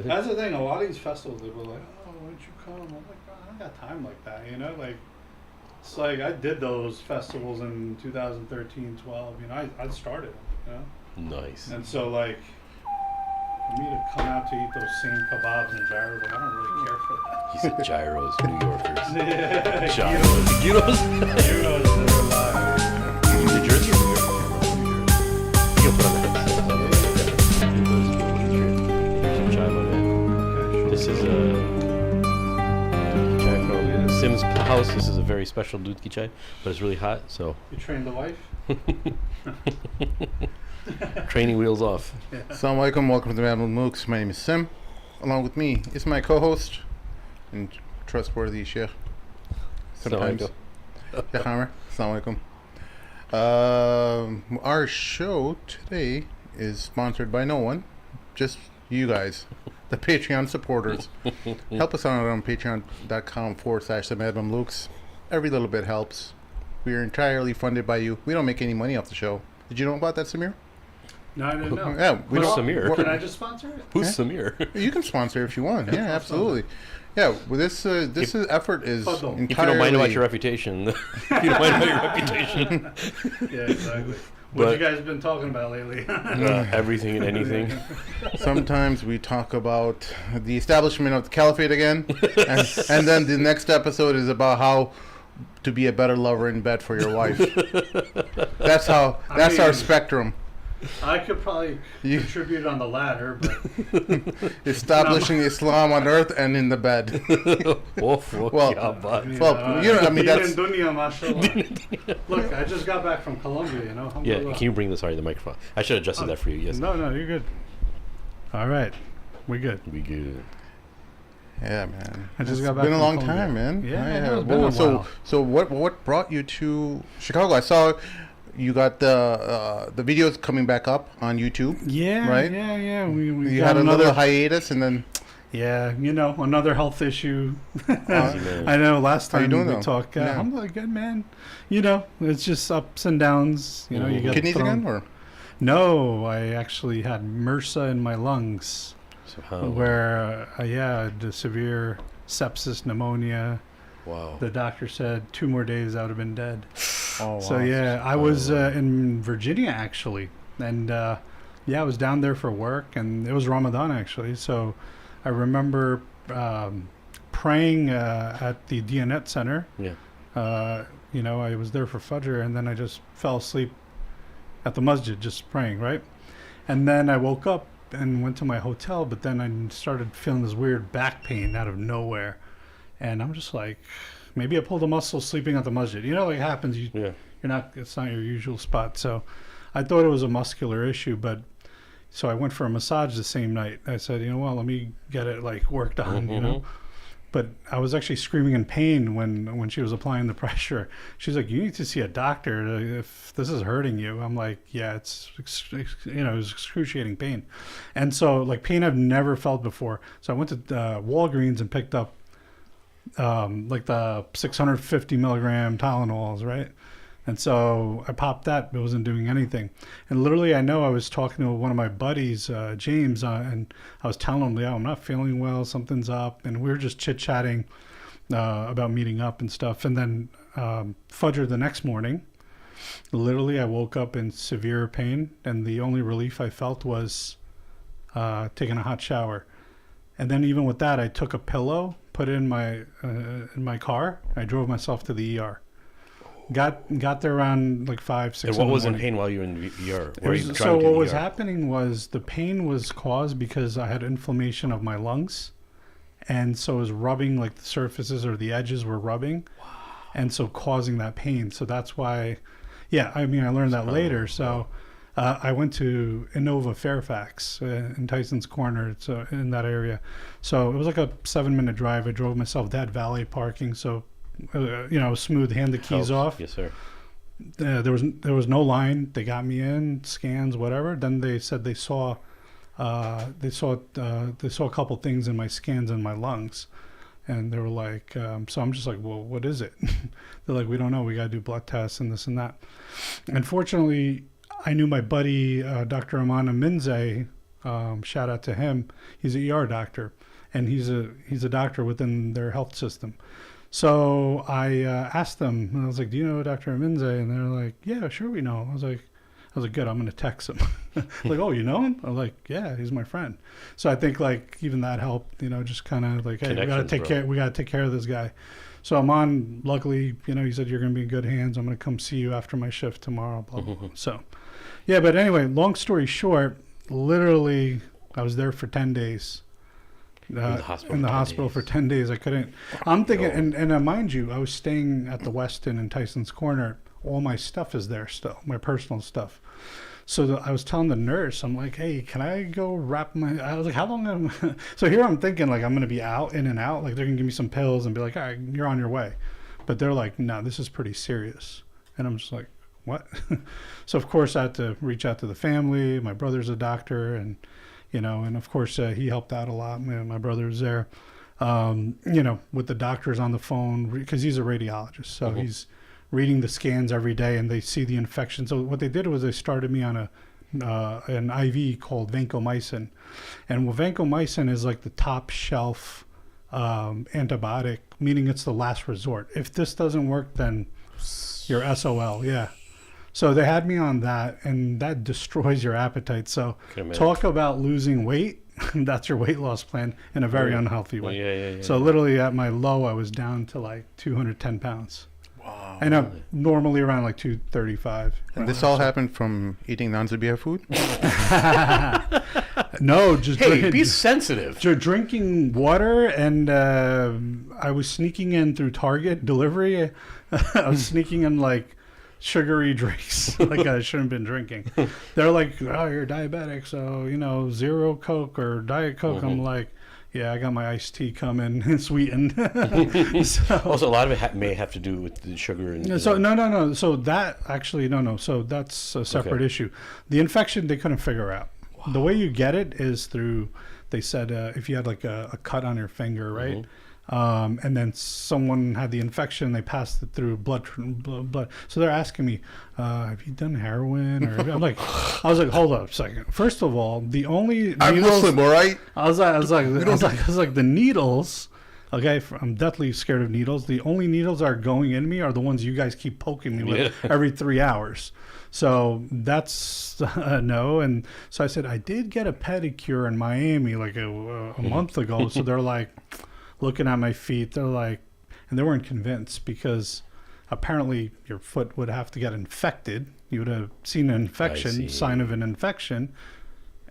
That's the thing. A lot of these festivals, they were like, "Oh, why don't you come?" I'm like, "Bro, I don't got time like that." You know, like it's like I did those festivals in 2013, 12. You know, I started them. You know. Nice. And so like, for me to come out to eat those same kebabs and gyros, like I don't really care for that. He said gyros, New Yorkers. Yeah, Gyros. Gyros. gyros that are alive. New Jersey or New York? You can put on the headset. Some chai, my man. This is a chai from Sim's house. This is a very special dudki chai, but it's really hot, so. You trained the wife? Training wheels off. Yeah. Assalamu alaikum, welcome to the Mad Mooks. My name is Sim. Along with me is my co-host and trustworthy Sheikh. Sometimes. Sheikh Hammer. Assalamu alaikum. Our show today is sponsored by no one, just you guys, the Patreon supporters. Help us out on patreon.com/the Every little bit helps. We are entirely funded by you. We don't make any money off the show. Did you know about that, Samir? No, I didn't know. Yeah, we Who's don't. Samir? Can I just sponsor it? Who's Samir? You can sponsor if you want. Yeah, absolutely. Yeah, well, this effort is entirely. If you don't mind about your reputation. If you don't mind about your reputation. Yeah, exactly. What you guys been talking about lately? Everything and anything. Sometimes we talk about the establishment of the caliphate again, and then the next episode is about how to be a better lover in bed for your wife. That's our spectrum. I could probably contribute on the latter, but establishing Islam on earth and in the bed. I mean that's. Look, I just got back from Colombia. You know. Yeah, can you bring the microphone? I should have adjusted that for you. Yes. No, you're good. All right, we good. We good. Yeah, man. I just got back. It's been a long Colombia. time, man. Yeah, it's been a while. So what brought you to Chicago? I saw you got the videos coming back up on YouTube. Yeah, right. Yeah. We had another hiatus, and then. Yeah, another health issue. I know. Last time we talked, I'm like, good man. It's just ups and downs. You get kidneys again, or? No, I actually had MRSA in my lungs. Where I had severe sepsis, pneumonia. Wow. The doctor said 2 more days I would have been dead. Oh, wow. So I was in Virginia actually, and I was down there for work, and it was Ramadan actually. So I remember praying at the Diyanet Center. Yeah. I was there for Fajr, and then I just fell asleep at the masjid just praying, right? And then I woke up and went to my hotel, but then I started feeling this weird back pain out of nowhere, and I'm just like, maybe I pulled a muscle sleeping at the masjid. It happens. It's not your usual spot. So I thought it was a muscular issue, but so I went for a massage the same night. I said, let me get it worked on, But I was actually screaming in pain when she was applying the pressure. She's like, you need to see a doctor if this is hurting you. I'm like, yeah, it was excruciating pain. And so pain I've never felt before. So I went to Walgreens and picked up the 650 milligram Tylenols, right? And so I popped that, but it wasn't doing anything. And literally, I know I was talking to one of my buddies, James, and I was telling him, I'm not feeling well, something's up. And we were just chit-chatting about meeting up and stuff. And then Fajr the next morning, literally I woke up in severe pain. And the only relief I felt was taking a hot shower. And then even with that, I took a pillow, put it in my car. I drove myself to the ER. Got there around 5, 6. And what was in pain while you were in the ER? What was happening was the pain was caused because I had inflammation of my lungs, and so it was rubbing the surfaces or the edges were rubbing, and so causing that pain. So that's why, I learned that later. So I went to Innova Fairfax in Tyson's Corner, so in that area. So it was a 7-minute drive. I drove myself. They had valet parking, so. Smooth, hand the keys off. Yes, sir. There was no line. They got me in, scans, whatever. Then they said they saw a couple things in my scans in my lungs, and they were like, so I'm just like, well, what is it? They're like, we don't know. We got to do blood tests and this and that. Unfortunately, I knew my buddy, Dr. Amana Minze, Shout out to him. He's an ER doctor, and he's a doctor within their health system. So I asked them, and I was like, "Do you know Dr. Aminze?" And they're like, "Yeah, sure, we know." I was like, "Good. I'm going to text him." Like, "Oh, you know him?" I'm like, "Yeah, he's my friend." So I think like even that helped, just kind of like, "Hey, we got to take care. We got to take care of this guy." So I'm on. Luckily, he said you're going to be in good hands. I'm going to come see you after my shift tomorrow. Blah blah. Blah. So, yeah. But anyway, long story short, literally, I was there for 10 days. In the hospital for 10 days. I couldn't. I'm thinking, and mind you, I was staying at the Westin in Tyson's Corner. All my stuff is there still, my personal stuff. So I was telling the nurse, I'm like, "Hey, can I go wrap my?" I was like, "How long am?" So here I'm thinking like I'm gonna be in and out. Like they're gonna give me some pills and be like, "All right, you're on your way," but they're like, "No, this is pretty serious," and I'm just like, "What?" So of course I had to reach out to the family. My brother's a doctor, and and of course he helped out a lot. My brother was there, with the doctors on the phone because he's a radiologist, so he's reading the scans every day, and they see the infection. So what they did was they started me on an IV called vancomycin, and vancomycin is like the top shelf antibiotic, meaning it's the last resort. If this doesn't work, then you're SOL. Yeah. So they had me on that, and that destroys your appetite. So talk about losing weight. That's your weight loss plan in a very unhealthy way. Yeah. So literally at my low, I was down to like 210 pounds. Wow. And I'm normally around like 235. And this all happened from eating non-Zabia food? No, just be sensitive. Drinking water, and I was sneaking in through Target delivery. I was sneaking in like sugary drinks like I shouldn't have been drinking. They're like, "Oh, you're diabetic, so zero Coke or Diet Coke." I'm like, "Yeah, I got my iced tea coming, sweetened." So, also, a lot of it may have to do with the sugar. And no. So that actually no. So that's a separate issue. The infection they couldn't figure out. Wow. The way you get it is through. They said if you had like a cut on your finger, right? And then someone had the infection, they passed it through blood. So they're asking me, "Have you done heroin?" Or I was like, "Hold up a second. First of all, the only I'm needles, Muslim, all right? I was like, the needles. Okay, I'm deathly scared of needles. The only needles that are going in me are the ones you guys keep poking me with every 3 hours. So that's no. And so I said, I did get a pedicure in Miami like a month ago. So they're like, looking at my feet, they're like, and they weren't convinced because apparently your foot would have to get infected. You would have seen an infection, sign of an infection.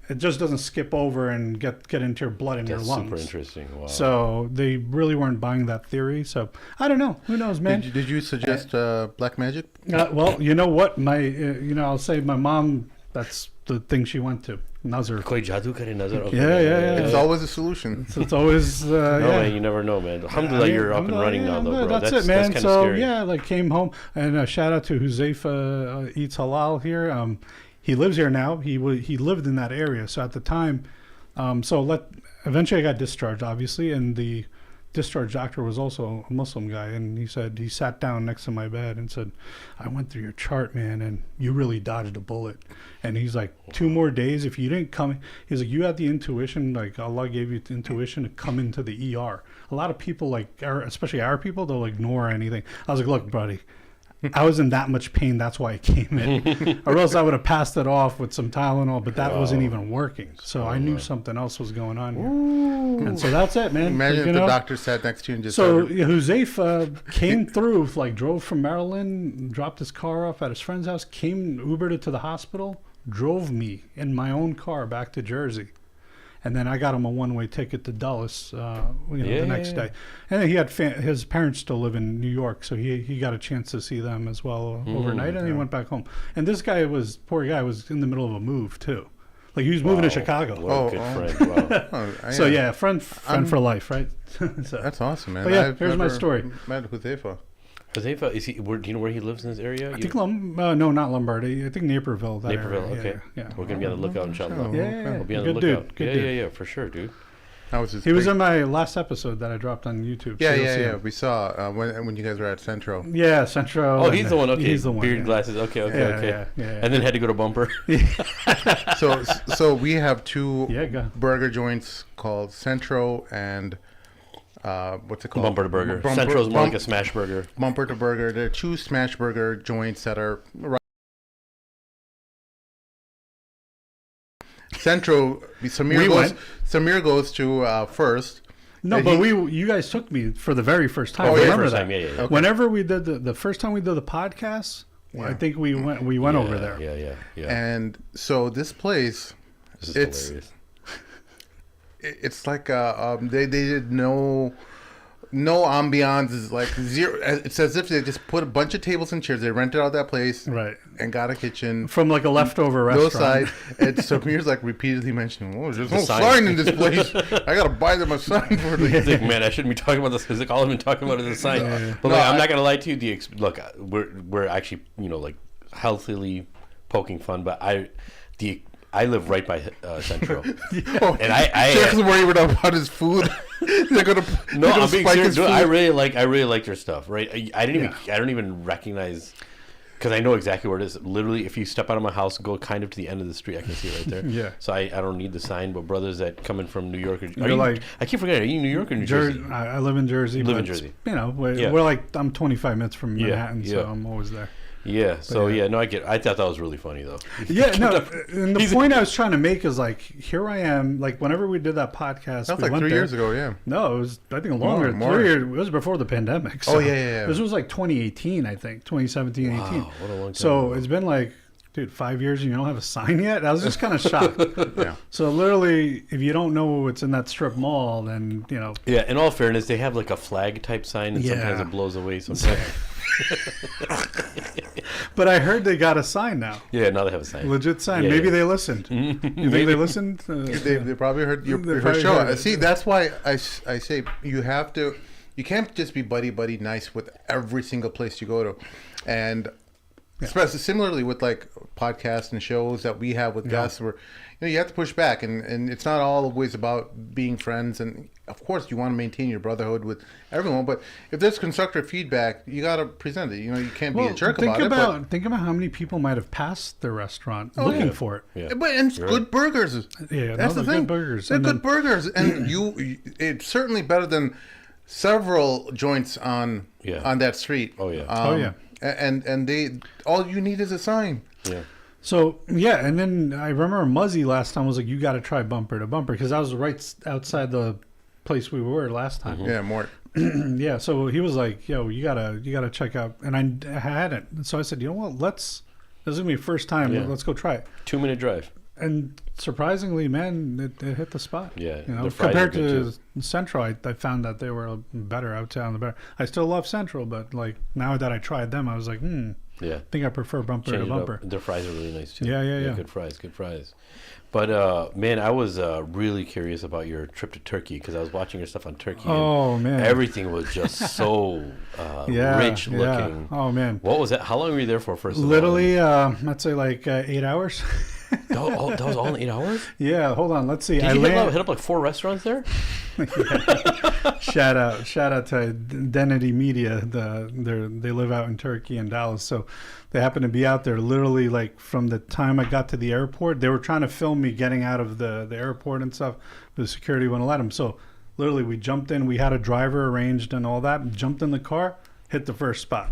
It just doesn't skip over and get into your blood and your lungs. That's super interesting. Wow. So they really weren't buying that theory. So I don't know. Who knows, man? Did you suggest black magic? Well, you know what? I'll say my mom, that's the thing she went to. Nazar. Koi jadoo kare nazar. Okay. Yeah. It's always a solution. It's always man, you never know, man. Alhamdulillah, you're up and running now, though, bro. That's it, man. That's So scary. came home, and shout out to Huzaifa Eats Halal here. He lives here now. He lived in that area. So at the time, eventually I got discharged, obviously, and the discharge doctor was also a Muslim guy, and he said he sat down next to my bed and said, "I went through your chart, man, and you really dodged a bullet." And he's like, 2 more days, if you didn't come, he's like, you had the intuition, like Allah gave you the intuition to come into the ER. A lot of people, especially our people, they'll ignore anything. I was like, "Look, buddy, I was in that much pain. That's why I came in. Or else I would have passed it off with some Tylenol, but that wasn't even working. So I knew something else was going on here." Ooh. And so that's it, man. Imagine if the doctor sat next to you and just So Huzaifa came through, drove from Maryland, dropped his car off at his friend's house, Ubered it to the hospital, drove me in my own car back to Jersey. And then I got him a one-way ticket to Dulles, the next day. And then he had his parents still live in New York, so he got a chance to see them as well overnight, and he went back home. And this guy poor guy was in the middle of a move too, like he was moving to Chicago. What a good friend! Wow. So friend for life, right? So, that's awesome, man. But yeah, here's my story. Met Huzaifa. Huzaifa, do you know where he lives in this area? I think no, not Lombardy. I think Naperville. Naperville, area. okay. Yeah. We're gonna be on the lookout, inshallah. Yeah, we'll be on the good lookout. Dude. Good dude. Yeah, for sure, dude. That was his He was great- in my last episode that I dropped on YouTube. Yeah, so you'll yeah, see yeah. him. We saw when you guys were at Centro. Yeah, Centro. Oh, he's the one. Okay, He's the one. beard, yeah. glasses. Okay, okay. Yeah. And then had to go to Bumper. So we have two Yeah, go. burger joints called Centro and what's it called? Bumper to Burger. Centro's more like a smash burger. Bumper to Burger. They're two smash burger joints that are Centro. Samir goes to first. No, And but he- you guys took me for the very first time. Oh, yeah. Remember First that? time, yeah. Okay. Whenever we did the first time we did the podcast, Yeah. I think we went over there. Yeah. And so this place, This is it's- hilarious. it's like they did no ambiance, is like zero. It's as if they just put a bunch of tables and chairs. They rented out that place Right. and got a kitchen. From like a leftover No restaurant. side. And Samir's like repeatedly mentioning, "Oh, there's The no sign. sign in this place. I gotta buy them a sign for the." He's like, man, I shouldn't be talking about this because like, all I've been talking about is the sign. Yeah. But No, like, I'm I- not gonna lie to you. Look, we're actually like healthily poking fun, but I live right by Central, Oh, and I Jack's worried about his food. they're gonna no, I'm being spike serious. his Dude, food. I really like their stuff. Right, I don't even recognize. Because I know exactly where it is. Literally, if you step out of my house, go kind of to the end of the street, I can see it right there. Yeah. So I don't need the sign. But brothers that coming from New York, You're like- I keep forgetting. Are you New York or New Jersey? I live in Jersey. You live in but, Jersey. You know, Yeah. we're like I'm 25 minutes from Yeah, Manhattan, so yeah. I'm always there. Yeah. So yeah. no, I get. I thought that was really funny though. Yeah, no. And the He's- point I was trying to make is like, here I am. Like whenever we did that podcast, That was we like went 3 there. years ago. Yeah. No, it was I think longer. More. 3 years. It was before the pandemic. So Oh, yeah. This was like 2018, I think, 2017, 18. Wow, what a long time So ago. it's been like, dude, 5 years and you don't have a sign yet. I was just kind of shocked. Yeah. So literally, if you don't know what's in that strip mall, then you know. Yeah. In all fairness, they have like a flag type sign, and sometimes Yeah. it blows away. Sometimes. But I heard they got a sign now, Yeah. Now they have a sign. legit sign. Yeah, Maybe yeah. they listened. You think Maybe. they listened? They probably heard your They probably show. heard it. See, that's why I say you can't just be buddy nice with every single place you go to, and especially similarly with like podcasts and shows that we have with guests, where you have to push back, and it's not always about being friends, and of course you want to maintain your brotherhood with everyone, but if there's constructive feedback, you got to present it. You can't be a jerk think about it. Think about how many people might have passed the restaurant Oh, looking yeah. for it. Yeah. But it's You're good right. burgers. Yeah, That's no, the they're thing. good burgers. They're And good then- burgers, and it's certainly better than several joints on that street. Oh, yeah. Oh, yeah. And they all you need is a sign. Yeah. So yeah, and then I remember Muzzy last time was like, "You got to try Bumper to Bumper," because I was right outside the place we were last time. Yeah, more. Yeah, so he was like, "Yo, you gotta check out," and I hadn't. So I said, "You know what? This is gonna be the first time. Yeah. Let's go try it." 2-minute drive. And surprisingly, man, it hit the spot. Yeah, you know, the fries compared are good, to Central, I found that they were better. I would say on the better. I still love Central, but like now that I tried them, I was like, Yeah. I think I prefer Bumper Change to it Bumper. up. Their fries are really nice too. Yeah. Good fries. But man, I was really curious about your trip to Turkey because I was watching your stuff on Turkey. Oh and man, everything was just so rich looking. Oh man, What was that? How long were you there for? First of literally, I'd say like 8 hours. all? That was all in 8 hours. Yeah, hold on. Let's see. Did you hit up like 4 restaurants there? Shout out to Identity Media. They live out in Turkey and Dallas, so they happen to be out there. Literally, like from the time I got to the airport, they were trying to film me getting out of the airport and stuff. The security wouldn't let them. So literally, we jumped in. We had a driver arranged and all that. Jumped in the car, hit the first spot.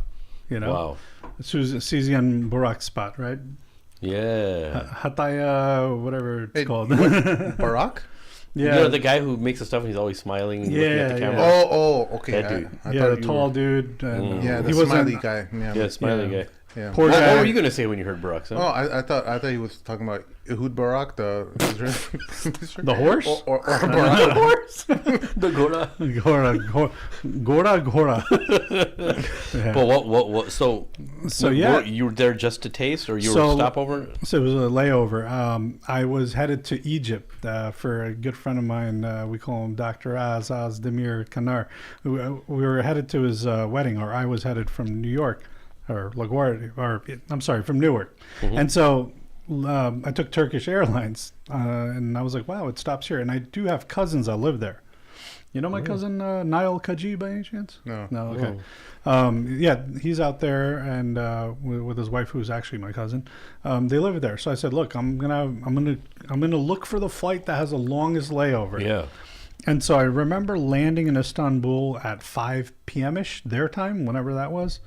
You know, Wow. Suzy and Burak spot, right? Yeah. Hataya, whatever it's called. Barack? Yeah, You know, the guy who makes the stuff and he's always smiling and looking at the Yeah, camera. yeah. Oh, okay. That dude. I yeah, thought the you tall were- dude. And, Yeah, the he wasn't- smiley guy. Yeah, smiley Yeah. guy. Yeah. Poor What guy. were you gonna say when you heard Barack? Son? Oh, I thought he was talking about Ehud Barak, the The horse? or Barak. horse. The Gora. Gora. Yeah. But what? So yeah. you were there just to taste, or you So- were stopover? So it was a layover. I was headed to Egypt for a good friend of mine. We call him Dr. Az Demir Kanar. We were headed to his wedding, or I was headed from New York, or LaGuardia, or I'm sorry, from Newark. And so I took Turkish Airlines, and I was like, wow, it stops here. And I do have cousins that live there. You know my cousin Niall Kaji by any chance? No. No, okay. Yeah, he's out there and with his wife, who's actually my cousin. They live there. So I said, look, I'm gonna look for the flight that has the longest layover. Yeah. And so I remember landing in Istanbul at 5 p.m. ish their time, whenever that was,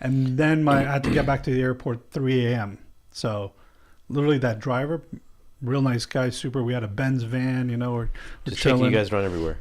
and then I had to get back to the airport 3 a.m. So literally that driver, real nice guy, super. We had a Benz van, you know, we're Just chilling. taking you guys around everywhere.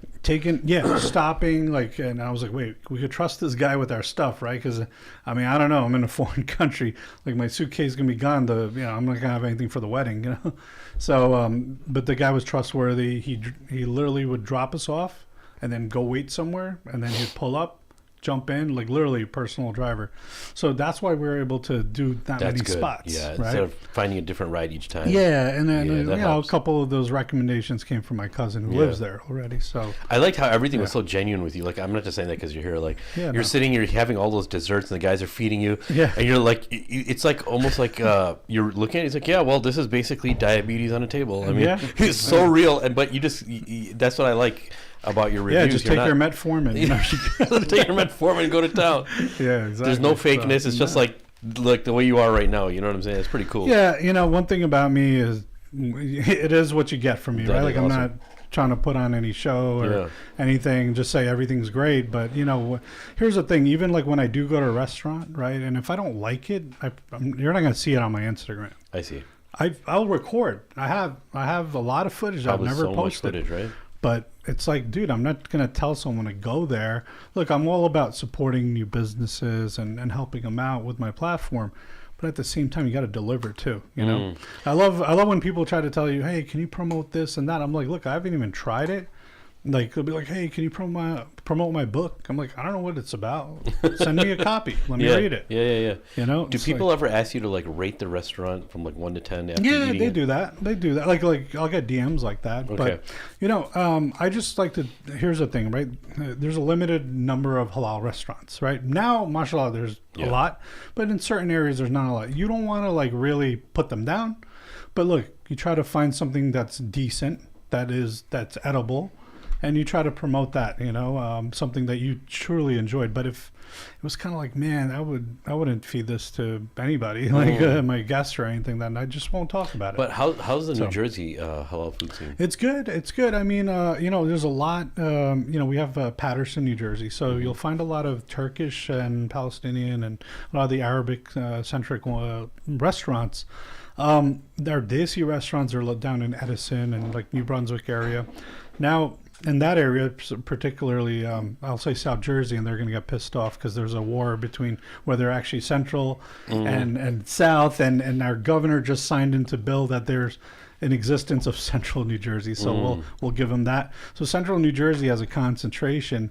Stopping, like, and I was like, wait, we could trust this guy with our stuff, right? Because, I mean, I don't know, I'm in a foreign country, like my suitcase is gonna be gone. I'm not gonna have anything for the wedding, you know. So, but the guy was trustworthy. He literally would drop us off and then go wait somewhere, and then he'd pull up, jump in, like literally personal driver. So that's why we were able to do that That's many good. spots. Yeah, right? instead of finding a different ride each time. Yeah, and then Yeah, that a helps. couple of those recommendations came from my cousin who lives there already. So I liked how everything was so genuine with you. Like, I'm not just saying that because you're here. Like, you're sitting, you're having all those desserts, and the guys are feeding you. Yeah. And you're like, it's like almost like you're looking at it. It's like, yeah, well, this is basically diabetes on a table. I mean, it's so real. And but you just that's what I like about your reviews. Yeah, just take your metformin. You know? Take your metformin and go to town. Yeah, exactly. There's no fakeness. It's just like the way you are right now. You know what I'm saying? It's pretty cool. Yeah, you know, one thing about me is it is what you get from me, That right? is Like awesome. I'm not trying to put on any show or anything, just say everything's great. But, you know, here's the thing. Even like when I do go to a restaurant, right, and if I don't like it, you're not going to see it on my Instagram. I see. I'll record. I have a lot of footage Probably I've never so posted. much footage, right? But it's like, dude, I'm not going to tell someone to go there. Look, I'm all about supporting new businesses and helping them out with my platform. But at the same time, you got to deliver too. You know, I love when people try to tell you, hey, can you promote this and that? I'm like, look, I haven't even tried it. Like, they'll be like, hey, can you promote my book? I'm like, I don't know what it's about. Send me a copy. Let me read it. Yeah. You know, Do people ever ask you to like rate the restaurant from like 1 to 10 after eating they it? do that. They do that. Like I'll get DMs like that. Okay. But you know, I just like to. Here's the thing, right? There's a limited number of halal restaurants, right? Now, mashallah, there's a lot, but in certain areas, there's not a lot. You don't want to like really put them down, but look, you try to find something that's decent, that's edible. And you try to promote that, you know, something that you truly enjoyed. But if it was kind of like, man, I wouldn't feed this to anybody, like my guests or anything, then I just won't talk about it. But how's the New Jersey halal food scene? It's good. It's good. I mean, you know, there's a lot. You know, we have Patterson, New Jersey, so you'll find a lot of Turkish and Palestinian and a lot of the Arabic centric restaurants. Their desi restaurants are down in Edison and like New Brunswick area. Now, in that area, particularly, I'll say South Jersey, and they're going to get pissed off because there's a war between where they're actually central and south, and our governor just signed into bill that there's an existence of central New Jersey, so we'll give them that. So central New Jersey has a concentration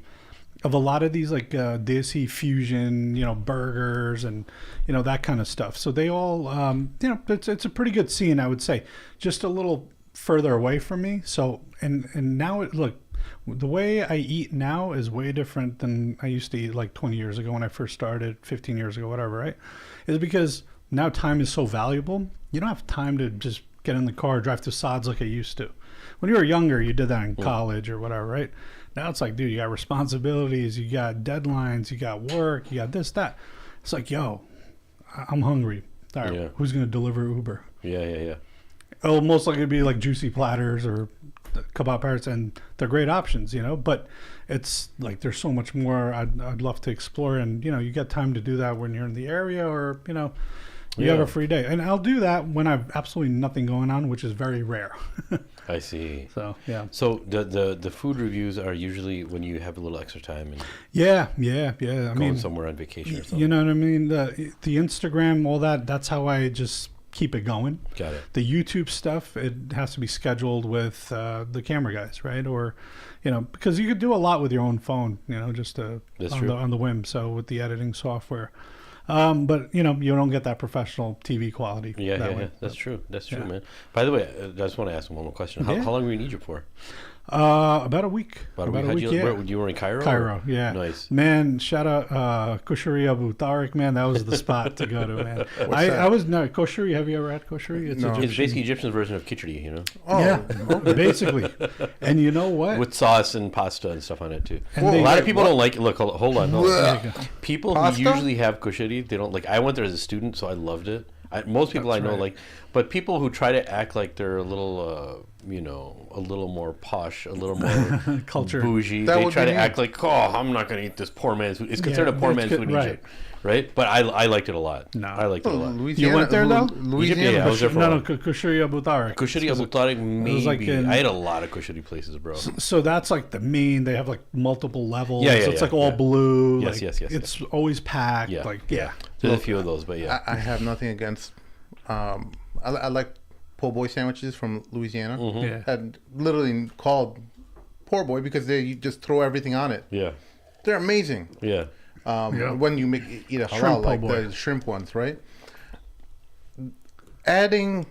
of a lot of these like desi fusion, you know, burgers and you know that kind of stuff. So they all, you know, it's a pretty good scene, I would say. Just a little further away from me. So and now look, the way I eat now is way different than I used to eat like 20 years ago when I first started, 15 years ago, whatever, right? Is because now time is so valuable. You don't have time to just get in the car, drive to Sods like I used to. When you were younger, you did that in college or whatever, right? Now it's like, dude, you got responsibilities, you got deadlines, you got work, you got this, that. It's like, yo, I'm hungry. All right, who's going to deliver Uber? Yeah. It'll most likely be like Juicy Platters or Kebab Parrots, and they're great options, you know, but it's like there's so much more I'd love to explore, and, you know, you get time to do that when you're in the area or, you know, you have a free day. And I'll do that when I've absolutely nothing going on, which is very rare. I see. So, yeah. So the food reviews are usually when you have a little extra time and Yeah. I going somewhere on vacation or something. You know what I mean? The Instagram, all that's how I just keep it going. Got it. The YouTube stuff, it has to be scheduled with the camera guys, right? Or, you know, because you could do a lot with your own phone, you know, just on the whim. So with the editing software. But, you know, you don't get that professional TV quality. Yeah. That's true. That's true, man. By the way, I just want to ask one more question. How long were you in Egypt for? About a week. About a week. Yeah. You were in Cairo? Cairo, yeah. Nice. Man, shout out Kosheri Abu Tariq, man. That was the spot to go to, man. I was no kosheri. Have you ever had kosheri? It's No. Egyptian. It's basically Egyptian version of khichdi, you know? Oh, Yeah, basically. And you know what? With sauce and pasta and stuff on it, too. And Whoa, they- A lot of people don't like it. Look, hold on. Blech. People Pasta? who usually have kosheri, they don't like. I went there as a student, so I loved it. Most people That's I know right. like, but people who try to act like they're a little, a little more posh, a little more Culture. bougie. That They would try be to me. act like, oh, I'm not going to eat this poor man's food. It's considered a poor it's man's good- food in right. Egypt, right? But I liked it a lot. No. I liked it a lot. Louisiana, You went there, though? Louisiana. Yeah, I was there for a No, while. kosheri Abu Tariq. Kushari Abu Tariq, maybe. like in- I had a lot of kushari places, bro. So that's like the main. They have like multiple levels. Yeah, It's like all blue. Yes, like, yes, yes, It's always packed. Yeah. Like yeah. There's a few of those, but yeah. I have nothing against. I like po' boy sandwiches from Louisiana. Mm-hmm. Yeah. And literally called poor boy because you just throw everything on it. Yeah. They're amazing. Yeah. Yeah. When you eat a halal, Shrimp po' like boy. the shrimp ones, right? Adding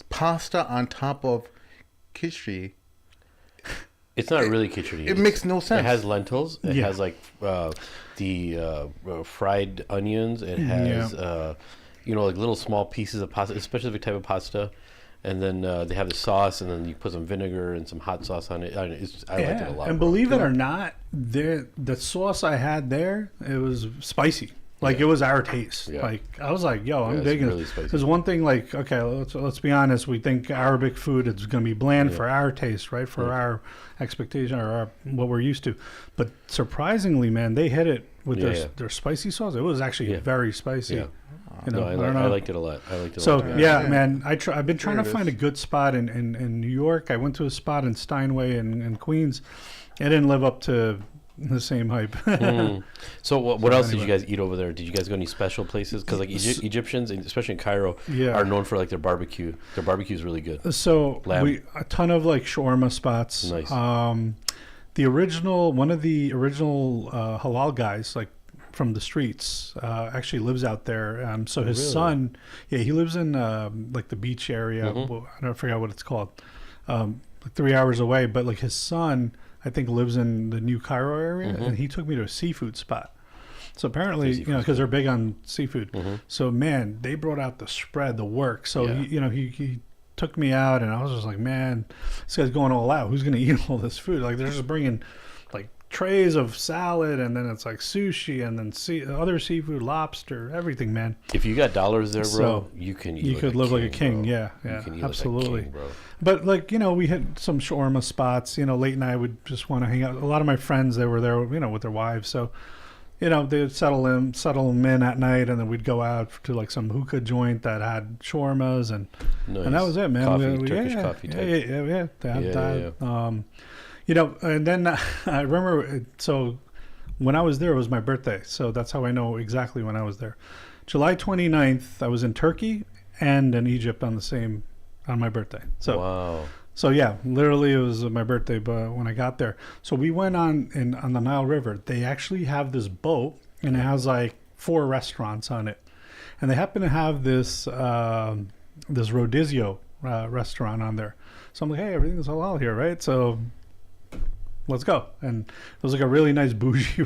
pasta on top of khichdi, It's not really khichdi. it makes no sense. It has lentils. It Yeah. has like the fried onions. It has like little small pieces of pasta, a specific type of pasta, and then they have the sauce, and then you put some vinegar and some hot sauce on it. I liked it a lot. And bro. believe it or not, the sauce I had there, it was spicy. Like Yeah. it was our taste. Yeah. Like I was like, yo, I'm it's digging really it. spicy. There's one thing like, okay, let's be honest. We think Arabic food is going to be bland Yeah. for our taste, right? For our expectation or what we're used to. But surprisingly, man, they hit it with Yeah, their spicy sauce. It was actually Yeah. very spicy. Yeah. You know, No, I don't I know. liked it a lot. I liked it a So lot. yeah, Yeah. man, I've been trying There to it find a is. good spot in New York. I went to a spot in Steinway in Queens. It didn't live up to the same hype. Mm. So what else did you anyway. guys eat over there? Did you guys go any special places? Because like Egyptians, especially in Cairo, Yeah. are known for like their barbecue. Their barbecue is really good. So Lamb. a ton of like shawarma spots. Nice. One of the original halal guys, like from the streets, actually lives out there. So his Really? son, he lives in like the beach area. Mhm. Well, I don't forget what it's called. Like 3 hours away, but like his son, I think lives in the New Cairo area, Mhm. and he took me to a seafood spot. So apparently, Seafood because they're big on seafood. Mhm. So man, they brought out the spread, the work. So Yeah. he took me out, and I was just like, man, this guy's going all out. Who's gonna eat all this food? Like they're just bringing like trays of salad, and then it's like sushi, and then other seafood, lobster, everything, man. If you got dollars there, bro, So, you can eat. You like could live like a king, bro. yeah, You can eat absolutely. like a king, bro. But like we hit some shawarma spots. Late night would just want to hang out. A lot of my friends, they were there, with their wives, so they would settle them in at night, and then we'd go out to like some hookah joint that had shawarmas, and that was it, man. Coffee, Turkish coffee type. Yeah. They had Yeah, that. And then I remember. So when I was there, it was my birthday, so that's how I know exactly when I was there. July 29th, I was in Turkey and in Egypt on my birthday. So. Wow. So yeah, literally it was my birthday, but when I got there, so we went on the Nile River. They actually have this boat, and it has like 4 restaurants on it, and they happen to have this this rodizio restaurant on there. So I'm like, hey, everything's halal here, right? So let's go. And it was like a really nice bougie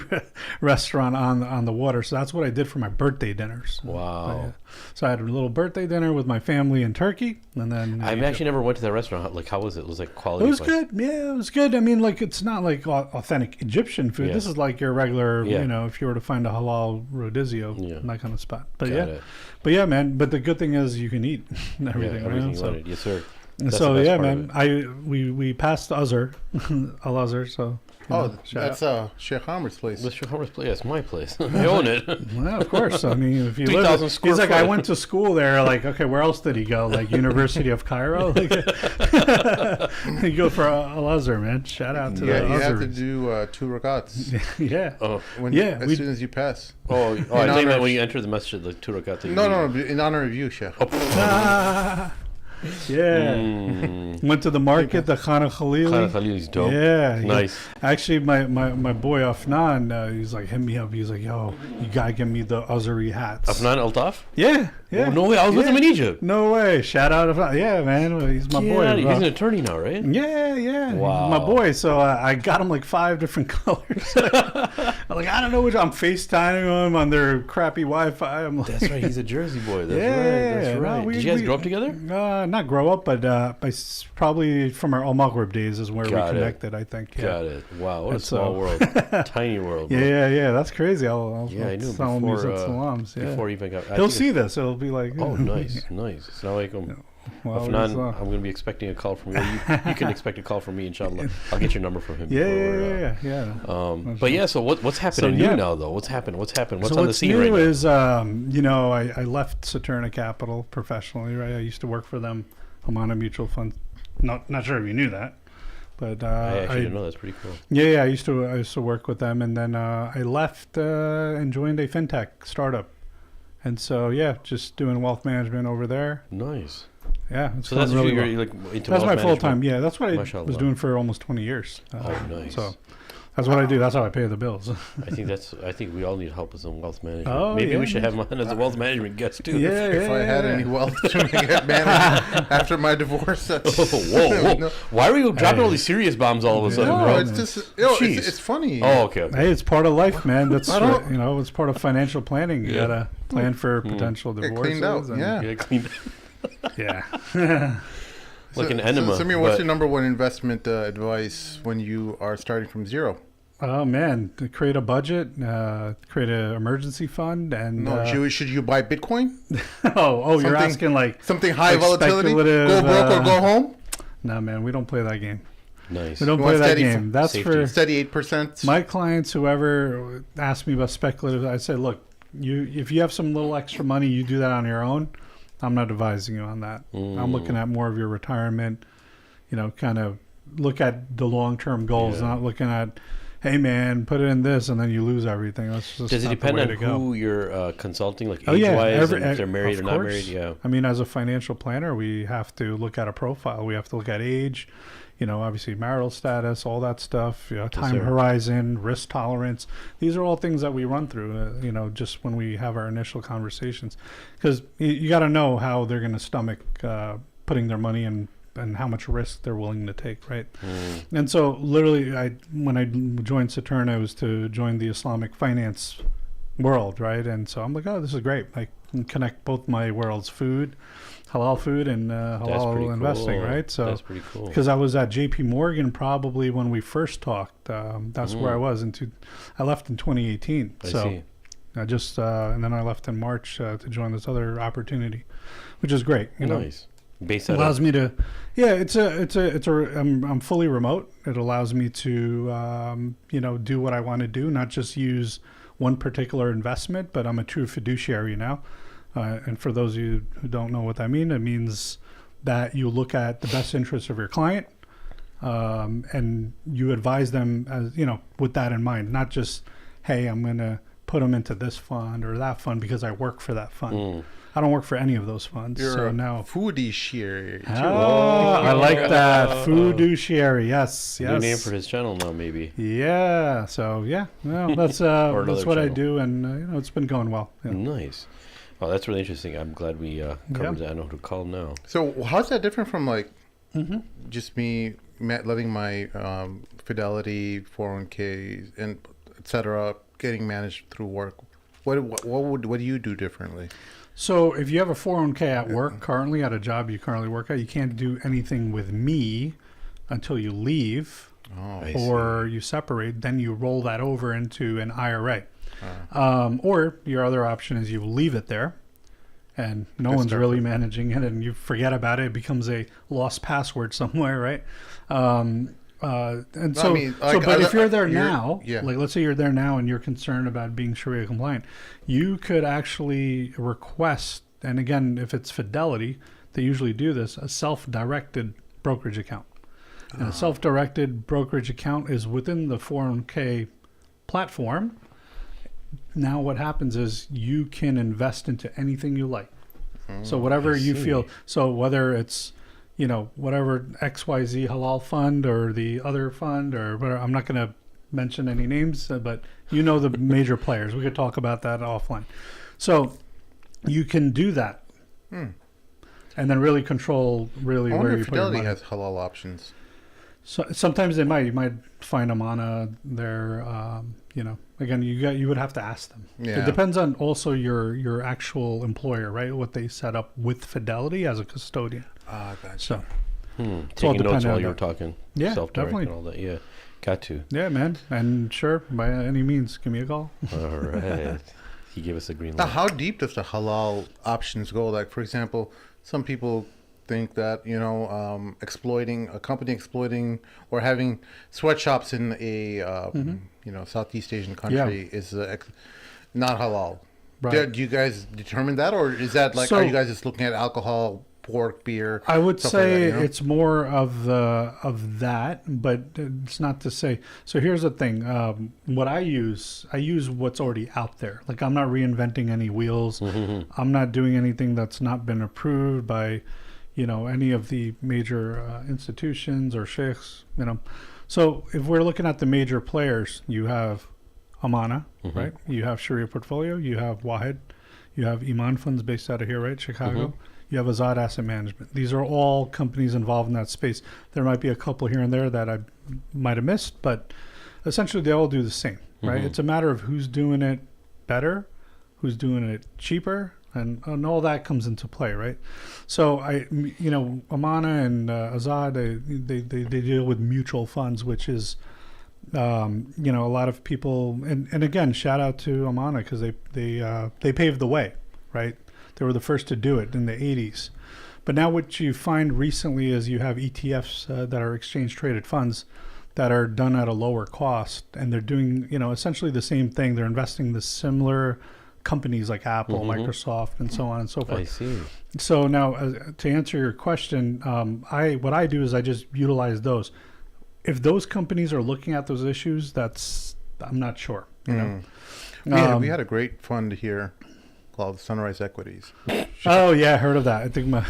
restaurant on the water. So that's what I did for my birthday dinners. Wow. So I had a little birthday dinner with my family in Turkey, and then I've actually never went to that restaurant. Like, how was it? It was like quality. it was place? good. Yeah, it was good. I mean, like it's not like authentic Egyptian food. Yeah. This is like your regular, Yeah. if you were to find a halal rodizio, Yeah. that kind of spot. But Got yeah, it. but yeah, man. But the good thing is you can eat everything. Yeah, right? everything you So, wanted. Yes, sir. and That's so the best yeah, part of man. We passed Azhar, Al Azhar. So shout that's Sheikh Hamer's place. Mr. Homer's place. It's my place. I own it. Well, of course. I mean, if you 3,000 live, square he's like, I foot. went to school there. Like, okay, where else did he go? Like, University of Cairo. Like, you go for Al Azhar, man. Shout out to Yeah, the you have to Azhar. do 2 rakats Yeah. Oh, as soon as you pass. I In think honor that of- when you enter the masjid, the two rakat. No, in honor of you, Sheikh. Ah. Yeah. Went to the market, the Khana Khalili. Khalil Khalil's dope. Yeah. Nice. Actually, my boy Afnan, he's like, hit me up. He's like, yo, you gotta give me the Azari hats. Afnan Altaf? Yeah. Oh, no way. I was with him in Egypt. No way. Shout out Afnan. Yeah, man. He's my boy. He's an attorney now, right? Yeah. Wow. My boy. So I got him like 5 different colors. I'm like, I don't know which. I'm FaceTiming him on their crappy Wi-Fi. I'm like, That's right. He's a Jersey boy. That's right. No, Did you guys grow up together? Not grow up, but probably from our Al Maghrib days is where we connected, I think. Yeah. Got it. Wow. What a small world. Tiny world. Bro. Yeah. That's crazy. I'll I knew tell him before, salams. before he even got... He'll see this. It'll be like... Oh, nice. Assalamu alaikum. Well, Afnan, I'm going to be expecting a call from you. You can expect a call from me, inshallah. I'll get your number from him. Yeah. But yeah, so what's happening new now, though? What's happened? What's on the scene right now? What's new is, I left Saturna Capital professionally, right? I used to work for them. I'm on a mutual fund. Not sure if you knew that. But I actually didn't know. That's pretty cool. Yeah, I used to work with them, and then I left and joined a fintech startup. And so, just doing wealth management over there. Nice. Yeah. So that's really you're like into that's my full management? time. Yeah, that's what I Mashallah. was doing for almost 20 years. Nice. So that's what I do. That's how I pay the bills. I think we all need help with some wealth management. Oh, Maybe we should have him on as a wealth management guest too. If I had any wealth to get managed after my divorce. Whoa. No. Why are we dropping all these serious bombs all of a sudden, No, bro? it's just it's funny. Oh, okay. Hey, it's part of life, man. That's it's part of financial planning. You gotta plan for potential divorces. Cleaned out. Yeah, cleaned. Yeah. Like an enema. Samir, what's your number one investment advice when you are starting from zero? Oh man, to create a budget, create an emergency fund, and should you buy Bitcoin? You're asking like something high volatility, go broke or go home? No, man, we don't play that game. Nice. We don't play that game. That's safety. for steady 8%. My clients, whoever ask me about speculative, I say, look, if you have some little extra money, you do that on your own. I'm not advising you on that. I'm looking at more of your retirement, kind of look at the long-term goals, not looking at, hey man, put it in this and then you lose everything. That's just Does it depend on who you're consulting, like age-wise, and if they're married or not married? Yeah. I mean, as a financial planner, we have to look at a profile. We have to look at age, obviously marital status, all that stuff, time horizon, risk tolerance. These are all things that we run through, just when we have our initial conversations. Because you got to know how they're going to stomach putting their money in and how much risk they're willing to take, right? And so literally, when I joined Saturna, it was to join the Islamic finance world, right? And so I'm like, this is great. I can connect both my worlds, halal food and halal investing, right? So that's pretty cool. Because I was at JP Morgan probably when we first talked. That's where I was. I left in 2018. I see. I just and then I left in March to join this other opportunity, which is great. Nice. Based on allows me to, I'm fully remote. It allows me to, do what I want to do, not just use one particular investment, but I'm a true fiduciary now. And for those of you who don't know what that means, it means that you look at the best interests of your client, and you advise them as, with that in mind, not just, hey, I'm going to put them into this fund or that fund because I work for that fund. I don't work for any of those funds. You're now fiduciary. I like that. Fiduciary. Yes. New name for his channel now, maybe. Yeah. So that's what I do, and it's been going well. Yeah. Nice. Oh, that's really interesting. I'm glad we covered that. I know who to call now. So how's that different from just me letting my Fidelity 401ks and etc. getting managed through work? What do you do differently? So if you have a 401k at work currently, at a job you currently work at, you can't do anything with me until you leave or you separate. Then you roll that over into an IRA. Or your other option is you leave it there and one's really managing it and you forget about it. It becomes a lost password somewhere, right? But if you're there now, like let's say you're there now and you're concerned about being Sharia compliant, you could actually request, and again, if it's Fidelity, they usually do this, a self-directed brokerage account. And a self-directed brokerage account is within the 401k platform. Now what happens is you can invest into anything you like. So whatever I you see. feel. So whether it's, whatever XYZ Halal fund or the other fund or whatever, I'm not going to mention any names, but the major players. We could talk about that offline. So you can do that. And then really control I where wonder you if put your Fidelity money. has halal options. So sometimes they might. You might find them on their. Again, you would have to ask them. Yeah. It depends on also your actual employer, right? What they set up with Fidelity as a custodian. Ah, gotcha. So Taking all notes dependent while on you were that. talking. Yeah, Self-direct definitely. and all that. Yeah, got to. yeah, man, and sure, by any means, give me a call. All right. He gave us a green Now, light. how deep does the halal options go? Like, for example, some people think that exploiting a company or having sweatshops in a Southeast Asian country is not halal. Right. Do you guys determine that, or is that like, So- are you guys just looking at alcohol, pork, beer? I would stuff say like that, it's more of that, but it's not to say. So here's the thing: what I use what's already out there. Like I'm not reinventing any wheels. I'm not doing anything that's not been approved by, any of the major institutions or sheikhs. So if we're looking at the major players, you have Amana, right? You have Sharia Portfolio. You have Wahid. You have Iman Funds based out of here, right? Chicago. You have Azad Asset Management. These are all companies involved in that space. There might be a couple here and there that I might have missed, but essentially they all do the same, right? It's a matter of who's doing it better, who's doing it cheaper, and all that comes into play, right? So Amana and Azad, they deal with mutual funds, which is, a lot of people, and again, shout out to Amana because they paved the way, right? They were the first to do it in the 80s. But now what you find recently is you have ETFs that are exchange traded funds that are done at a lower cost, and they're doing, essentially the same thing. They're investing in the similar companies like Apple, Microsoft, and so on and so forth. I see. So now, to answer your question, what I do is I just utilize those. If those companies are looking at those issues, I'm not sure. We had a great fund here called Sunrise Equities. Oh yeah, I heard of that. I think one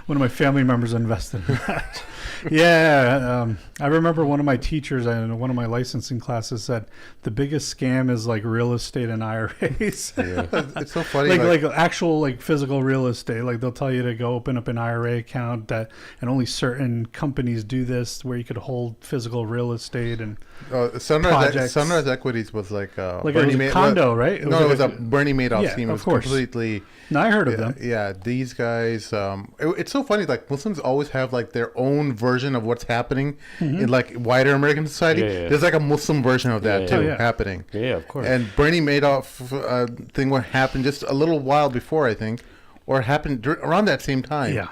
of my family members invested in that. Yeah, I remember one of my teachers in one of my licensing classes said the biggest scam is like real estate and IRAs. Yeah. It's so funny. like actual physical real estate. Like they'll tell you to go open up an IRA account and only certain companies do this, where you could hold physical real estate and projects. Sunrise Equities was like it was a condo, right? It was a Bernie Madoff scheme. It of was course. completely. No, I heard of them. Yeah, these guys. It's so funny. Like Muslims always have like their own version of what's happening in like wider American society. Yeah. There's like a Muslim version of that too happening. Yeah, of course. And Bernie Madoff thing what happened just a little while before, I think, or happened around that same time. Yeah.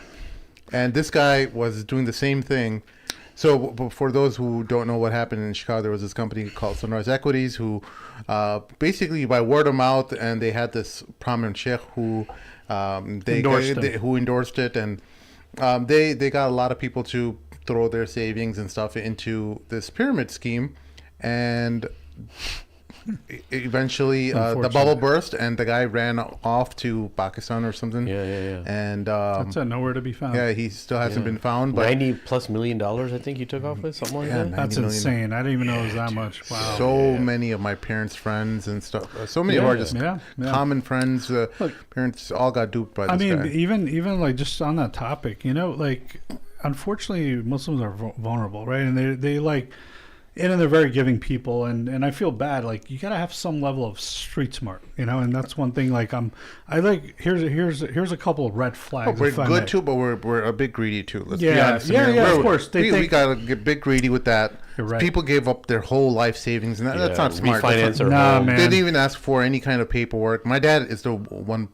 And this guy was doing the same thing. So for those who don't know what happened in Chicago, there was this company called Sunrise Equities who basically by word of mouth, and they had this prominent sheikh who endorsed it, and they got a lot of people to throw their savings and stuff into this pyramid scheme, and eventually the bubble burst and the guy ran off to Pakistan or something. Yeah. And That's nowhere to be found. yeah, he still hasn't been found. But $90+ million, I think you took off with something like that. That's 90 million. insane. I didn't even know it was that much. Wow. so many of my parents' friends and stuff, so many of our just Yeah. common friends, parents all got duped by this guy. even like just on that topic, unfortunately, Muslims are vulnerable, right? And they like, and they're very giving people, and I feel bad. Like you gotta have some level of street smart, and that's one thing. Like here's a couple of red flags. We're if I good may. too, but we're a bit greedy too. Let's be Yeah, honest. yeah, Samir. yeah, of We're- course. They we think- gotta get a bit greedy with that. You're right. People gave up their whole life savings, and that's not smart. Refinance our Nah, home. man. They didn't even ask for any kind of paperwork. My dad is the one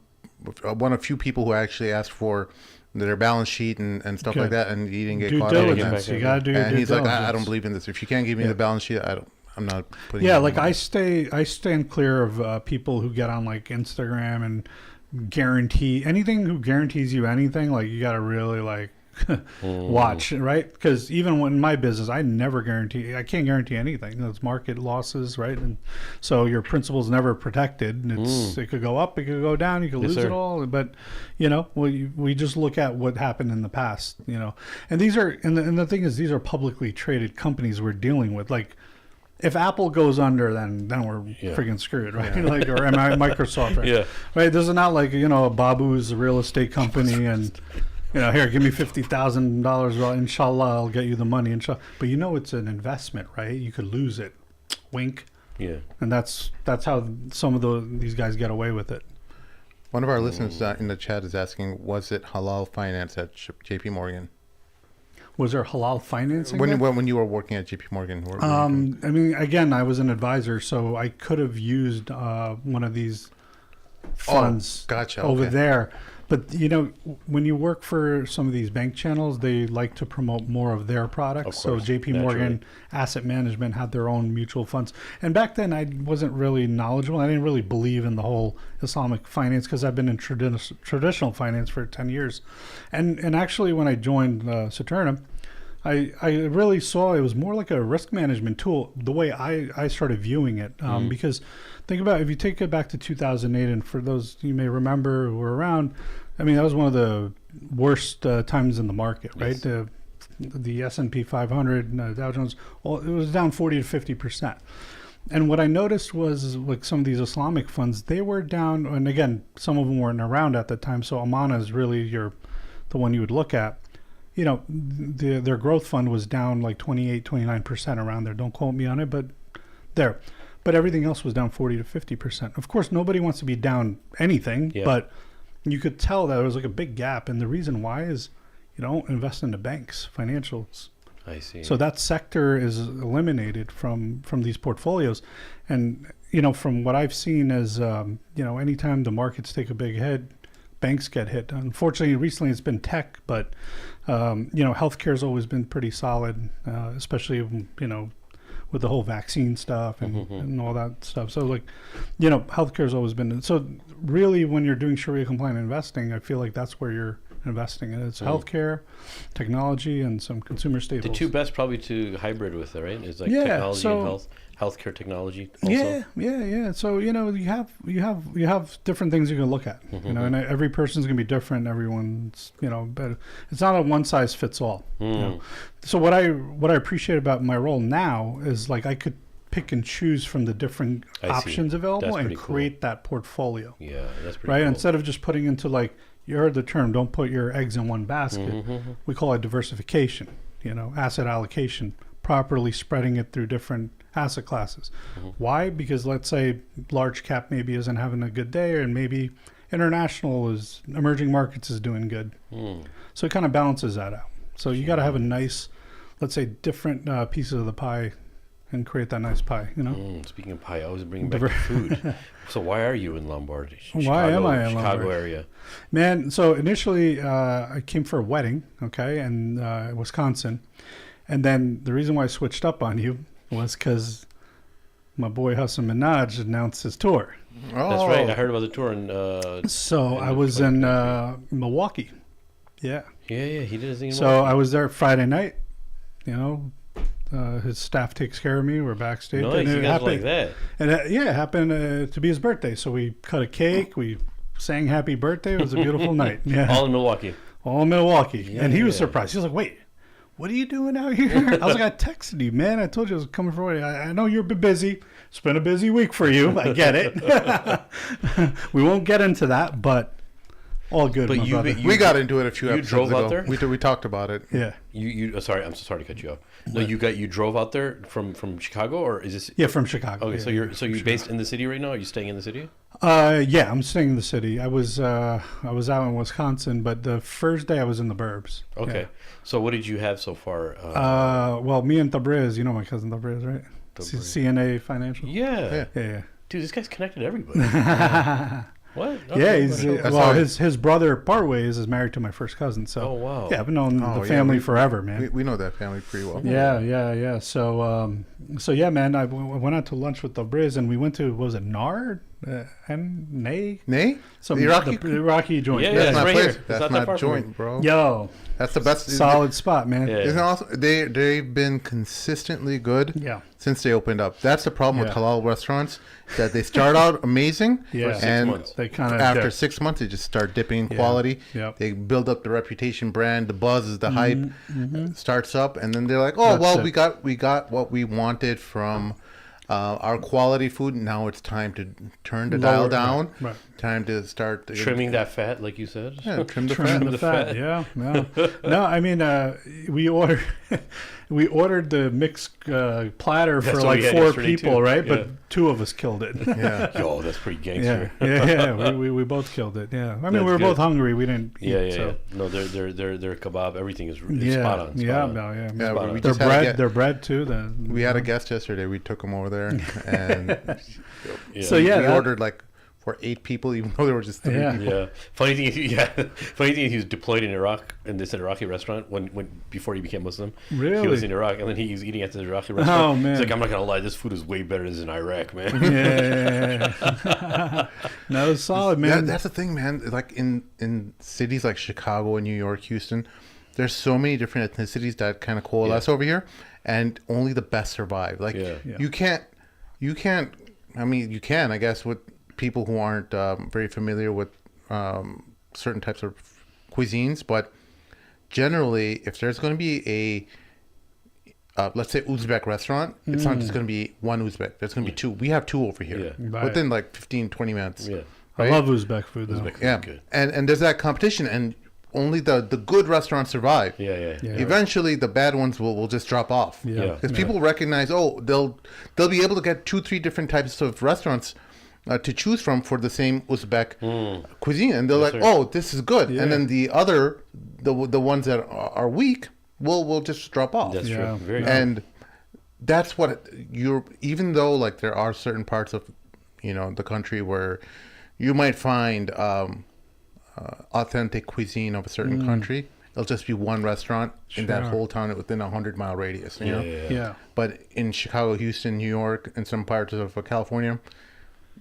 of few people who actually asked for their balance sheet and stuff Good. like that, and he didn't get Due caught up in diligence. that. You gotta do your And due he's like, diligence. I don't believe in this. If you can't give me the balance sheet, I'm not putting. Yeah, it like in. I stand clear of people who get on like Instagram and guarantee anything who guarantees you anything. Like you got to really like watch, right? Because even when in my business, I can't guarantee anything. It's market losses, right? And so your principal's never protected. It could go up, it could go down, you could lose it all. But we just look at what happened in the past, and the thing is, these are publicly traded companies we're dealing with. Like, if Apple goes under, then we're freaking screwed, right? Yeah. Like, or Microsoft, right? Yeah. Right. This is not like Babu's real estate company, and here, give me $50,000. Well, inshallah, I'll get you the money. Inshallah, but it's an investment, right? You could lose it. Wink. Yeah. And that's how some of these guys get away with it. One of our listeners in the chat is asking, was it halal finance at J.P. Morgan? Was there halal financing? When you were working at J.P. Morgan? Again, I was an advisor, so I could have used one of these funds over there. But, when you work for some of these bank channels, they like to promote more of their products. So J.P. Morgan Asset Management had their own mutual funds. And back then, I wasn't really knowledgeable. I didn't really believe in the whole Islamic finance because I've been in traditional finance for 10 years. And actually, when I joined Saturna, I really saw it was more like a risk management tool, the way I started viewing it. Because think about, if you take it back to 2008, and for those you may remember who were around, that was one of the worst times in the market, right? Yes. The S&P 500, Dow Jones, it was down 40 to 50%. And what I noticed was, like, some of these Islamic funds, they were down, and again, some of them weren't around at the time, so Amana is really the one you would look at. Their growth fund was down like 28, 29% around there. Don't quote me on it, but there. But everything else was down 40 to 50%. Of course, nobody wants to be down anything, but you could tell that there was like a big gap. And the reason why is you don't invest in the banks, financials. I see. So that sector is eliminated from these portfolios. And, from what I've seen is, anytime the markets take a big hit, banks get hit. Unfortunately, recently it's been tech, but healthcare has always been pretty solid, especially with the whole vaccine stuff and all that stuff. So healthcare has always been. So really, when you're doing Sharia compliant investing, I feel like that's where you're investing in. It's healthcare, technology, and some consumer staples. The two best probably to hybrid with it, right? It's like technology and healthcare technology also. Yeah. So you have different things you can look at. And every person's gonna be different. Everyone's but it's not a one size fits all. So what I appreciate about my role now is, like, I could pick and choose from the different options available and create that portfolio. Yeah, that's pretty right. Cool. Instead of just putting into, like, you heard the term, don't put your eggs in one basket. We call it diversification. Asset allocation, properly spreading it through different asset classes. Why? Because let's say large cap maybe isn't having a good day, and maybe emerging markets is doing good. So it kind of balances that out. So you got to have a nice, let's say, different pieces of the pie and create that nice pie, Speaking of pie, I was bringing back food. So why are you in Lombard? Why am I in Chicago Lombard? area? Man, so initially I came for a wedding, in Wisconsin. And then the reason why I switched up on you was because my boy Hasan Minhaj announced his tour. That's right. I heard about the tour. I was in Milwaukee. Yeah. Yeah. He did his thing in So Milwaukee. I was there Friday night. His staff takes care of me. We're backstage. Nice. You guys like that. And it happened to be his birthday. So we cut a cake. We sang happy birthday. It was a beautiful night. Yeah. All in Milwaukee. All in Milwaukee. Yeah, and he was surprised. He was like, wait, what are you doing out here? I was like, I texted you, man. I told you I was coming for you. I know you've been busy. It's been a busy week for you. I get it. We won't get into that, but all good. But we got into it a few episodes drove ago. out there? We talked about it. Yeah. Sorry, I'm so sorry to cut you off. No, you drove out there from Chicago, or is this? Yeah, from Chicago. Okay, yeah, so you're based in the city right now? Are you staying in the city? Yeah, I'm staying in the city. I was out in Wisconsin, but the first day I was in the burbs. Okay. Yeah. So what did you have so far? Well, me and Tabriz, my cousin Tabriz, right? CNA Financial. Yeah. Dude, this guy's connected to everybody. What? Okay, yeah, his brother part ways is married to my first cousin. So oh wow. Yeah, I've known the family forever, man. We know that family pretty well. Yeah. So yeah, man, I went out to lunch with the Briz, and we went to, was it NAR? and nay. Nay? Some The Iraqi? the Iraqi joint. Yeah, That's it's my right place. here. It's That's not that my far from joint, bro. Yo, That's the best. solid spot, man. Yeah. Isn't it awesome? They've been consistently good Yeah. since they opened up. That's the problem with Yeah. halal restaurants, that they start out amazing, Yeah. six and months. They kind of after 6 months they just start dipping in quality. Yep. They build up the reputation, brand, the buzz is the hype Mm-hmm. starts up, and then they're like, oh That's well, it. we got what we wanted from our quality food. Now it's time to turn the dial Lower- down. right. Time to start Trimming that fat, like you said. Yeah, trim the Trim fat. the the fat. fat. Yeah, no, no. I mean, we ordered we ordered the mixed platter That's for what like we had 4 yesterday, people, too. right? Yeah. But 2 of us killed it. Yeah. Yo, that's pretty yeah, gangster. yeah. We both killed it. Yeah, I mean, That's we were good. both hungry. We didn't eat. Yeah, yeah, so. yeah. No, their kebab, everything is Yeah, spot on. Spot yeah, on. no, yeah. Yeah, Spot we on. Their just had a bread, get- their bread too. Then we had a guest yesterday. We took him over there, and Yeah. So, yeah, we that- ordered like for 8 people, even though there were just 3 Yeah. people. Yeah. Funny thing is, he was deployed in Iraq in this Iraqi restaurant when before he became Muslim. He was Really? in Iraq, and then he was eating at the Iraqi restaurant. Oh, man. He's like, I'm not gonna lie, this food is way better than in Iraq, man. yeah. No, it's solid, man. That's the thing, man. Like in cities like Chicago and New York, Houston, there's so many different ethnicities that kind of coalesce over here, and only the best survive. Like Yeah. Yeah. you can't. I mean, you can, I guess, with people who aren't very familiar with certain types of cuisines, but generally, if there's going to be a let's say Uzbek restaurant, it's not just going to be one Uzbek. There's going to be 2. We have 2 over here Yeah. Right. within like 15, 20 minutes. Yeah. I right? love Uzbek food though. Uzbek food Yeah, is good. and there's that competition, and only the good restaurants survive. Yeah, yeah. Yeah. Eventually, the bad ones will just drop off. Yeah. Because people recognize, oh, they'll be able to get 2-3 different types of restaurants to choose from for the same Uzbek cuisine, and they're Yes, like, sir. oh, this is good. Yeah. And then the ones that are weak will just drop off. That's Yeah. true. Very And that's what even though like there are certain parts of the country where you might find authentic cuisine of a certain country, it'll just be one restaurant in that Sure. whole town within a 100-mile radius. You Yeah, know? yeah, yeah. Yeah. But in Chicago, Houston, New York, and some parts of California,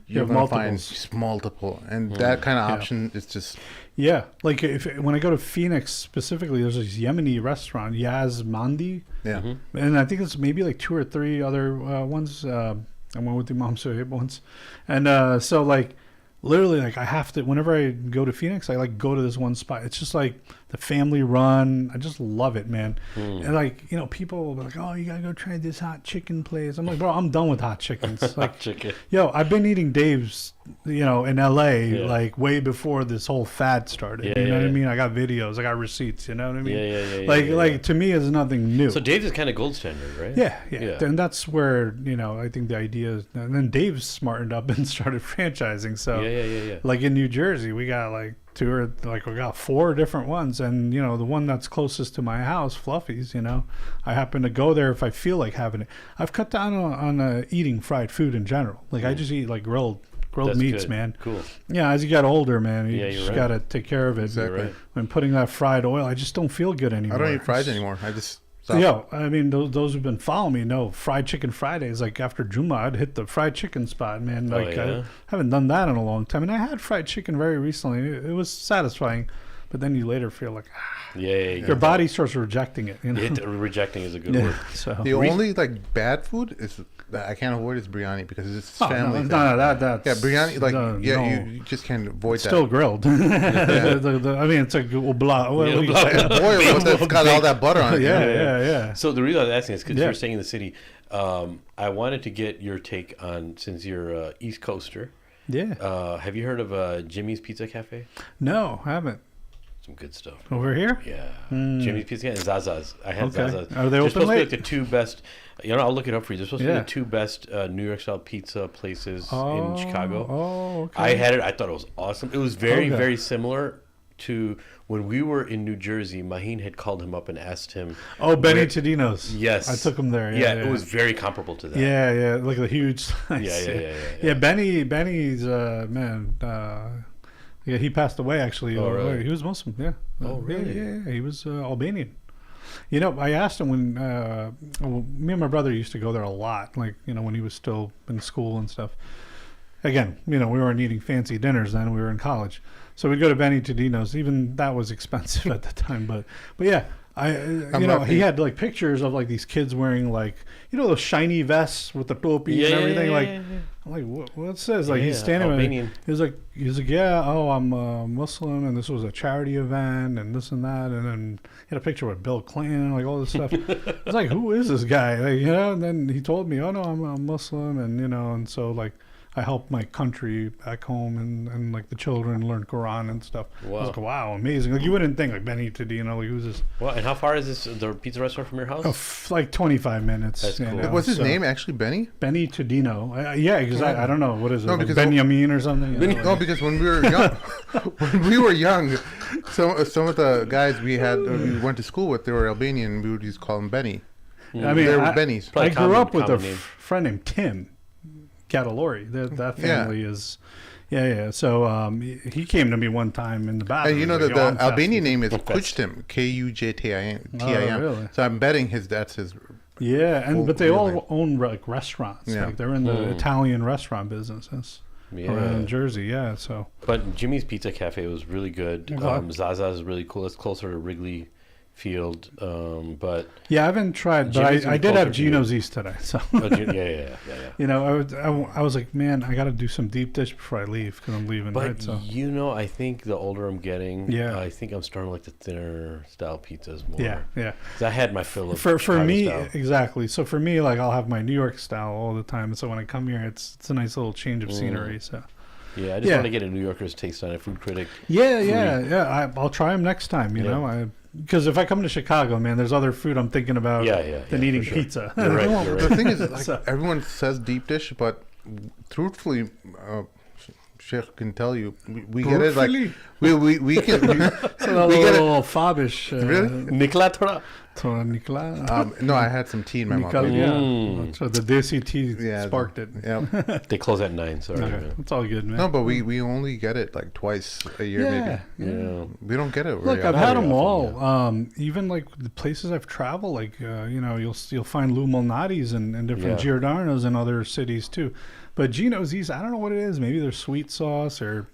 You you're have going to find multiples. just multiple, and that kind of option is just Yeah, like when I go to Phoenix specifically, there's this Yemeni restaurant, Yaz Mandi, yeah. Mm-hmm. and I think it's maybe like 2 or 3 other ones. I went with Imam Suhaib once, and so like literally like I have to whenever I go to Phoenix, I like go to this one spot. It's just like the family run. I just love it, man. And like people will be like, oh, you gotta go try this hot chicken place. I'm like, bro, I'm done with hot chickens. Like, Chicken. yo, I've been eating Dave's, in LA, Yeah. like way before this whole fad started. Yeah, you know yeah, what I yeah. mean? I got videos, I got receipts. You know what I mean? Yeah. Like to me, is nothing new. So Dave's is kind of gold standard, right? Yeah. Yeah. And that's where I think the idea is. And then Dave's smartened up and started franchising. So, Yeah. like in New Jersey, we got like 4 different ones, and the one that's closest to my house, Fluffy's. I happen to go there if I feel like having it. I've cut down on eating fried food in general. Like I just eat like grilled That's meats, good. man. Cool. Yeah, as you get older, man, you Yeah, you're just right. gotta take care of it. Exactly. You're right. When putting that fried oil, I just don't feel good anymore. I don't eat fries anymore. I just So, yo, I mean, those who've been following me know fried chicken Fridays. Like after Juma, I'd hit the fried chicken spot, man. Like yeah? I haven't done that in a long time, and I had fried chicken very recently. It was satisfying, but then you later feel like Yeah. your body starts rejecting it. Rejecting is a good Yeah. word. So the only like bad food is that I can't avoid is biryani because it's family. thing. that's Yeah, biryani. Like no, you just can't avoid it's that. still grilled. I mean, it's a blah. What do you blah, say? blah. Boy, it's got all that butter on it. Yeah. So the reason I was asking is because Yeah. you're staying in the city. I wanted to get your take on, since you're East Coaster. Yeah. Have you heard of Jimmy's Pizza Cafe? No, I haven't. Some good stuff. Over here? Yeah. Jimmy's Pizza Cafe and Zaza's. I had Okay. Zaza's. Are they They're open supposed late? to be like the 2 best. I'll look it up for you. They're supposed to be Yeah. the 2 best New York style pizza places in Chicago. Oh, okay. I had it. I thought it was awesome. It was very, Okay. very similar to when we were in New Jersey. Maheen had called him up and asked him. Oh, Benny where- Todino's. Yes. I took him there. Yeah, it was very comparable to that. Yeah, like a huge slice. Yeah. Benny's man. Yeah, he passed away actually. Oh, really? He was Muslim. Yeah. Oh, really? Yeah. He was Albanian. I asked him when me and my brother used to go there a lot. Like when he was still in school and stuff. again, we weren't eating fancy dinners then. We were in college, so we'd go to Benny Tadino's. Even that was expensive at the time, but yeah. He had like pictures of like these kids wearing like those shiny vests with the topi and everything. I'm like, what's this? Like he's standing there. He's like, yeah, oh, I'm Muslim, and this was a charity event, and this and that, and then he had a picture with Bill Clinton, and like all this stuff. I was like, who is this guy? Like, and then he told me, oh no, I'm a Muslim, and and so like. I help my country back home and like the children learn Quran and stuff. Wow. I was like, wow, amazing. Like you wouldn't think like Benny Tadino, like who's this? Well, and how far is the pizza restaurant from your house? Like 25 minutes. That's cool. What's his name actually, Benny? Benny Tadino. Because I don't know. What is it? No, like Benjamin or something? Because when we were young, some of the guys we went to school with, they were Albanian, and we would just call them Benny. I mean, they were Bennies. I grew up with a friend named Tim Catalori. That family is, So he came to me one time in the bathroom. And the Albanian name is Kujtim, Kujtim. Oh, really? So I'm betting that's his. Yeah, but they all own like restaurants. Yeah. Like they're in the Italian restaurant business. Around Jersey, so. But Jimmy's Pizza Cafe was really good. Zaza is really cool. It's closer to Wrigley Field, but I haven't tried, but I did have Gino's East today. So I was like, man, I got to do some deep dish before I leave because I'm leaving. But right? So I think the older I'm getting, I think I'm starting to like the thinner style pizzas more. Yeah. Because I had my fill of for me style. Exactly. So for me, like I'll have my New York style all the time. So when I come here, it's a nice little change of scenery. So. Yeah, I just want to get a New Yorker's taste on it. Food critic. I'll try them next time. Because if I come to Chicago, man, there's other food I'm thinking about than eating pizza. You're right. The thing is, everyone says deep dish, but truthfully, Sheikh can tell you, we get it. Like we can. It's a little Fabish. Really? Nikla thoda. No, I had some tea in my mouth. So the desi tea sparked it. Yeah. They close at 9. Sorry. Okay. It's all good, man. No, but we only get it like twice a year, maybe. Yeah. We don't get it. Look, I've had them all. Yeah. Even like the places I've traveled, like you'll find Lou Malnati's and different Giordano's in other cities too. But Gino's East, I don't know what it is. Maybe there's sweet sauce or.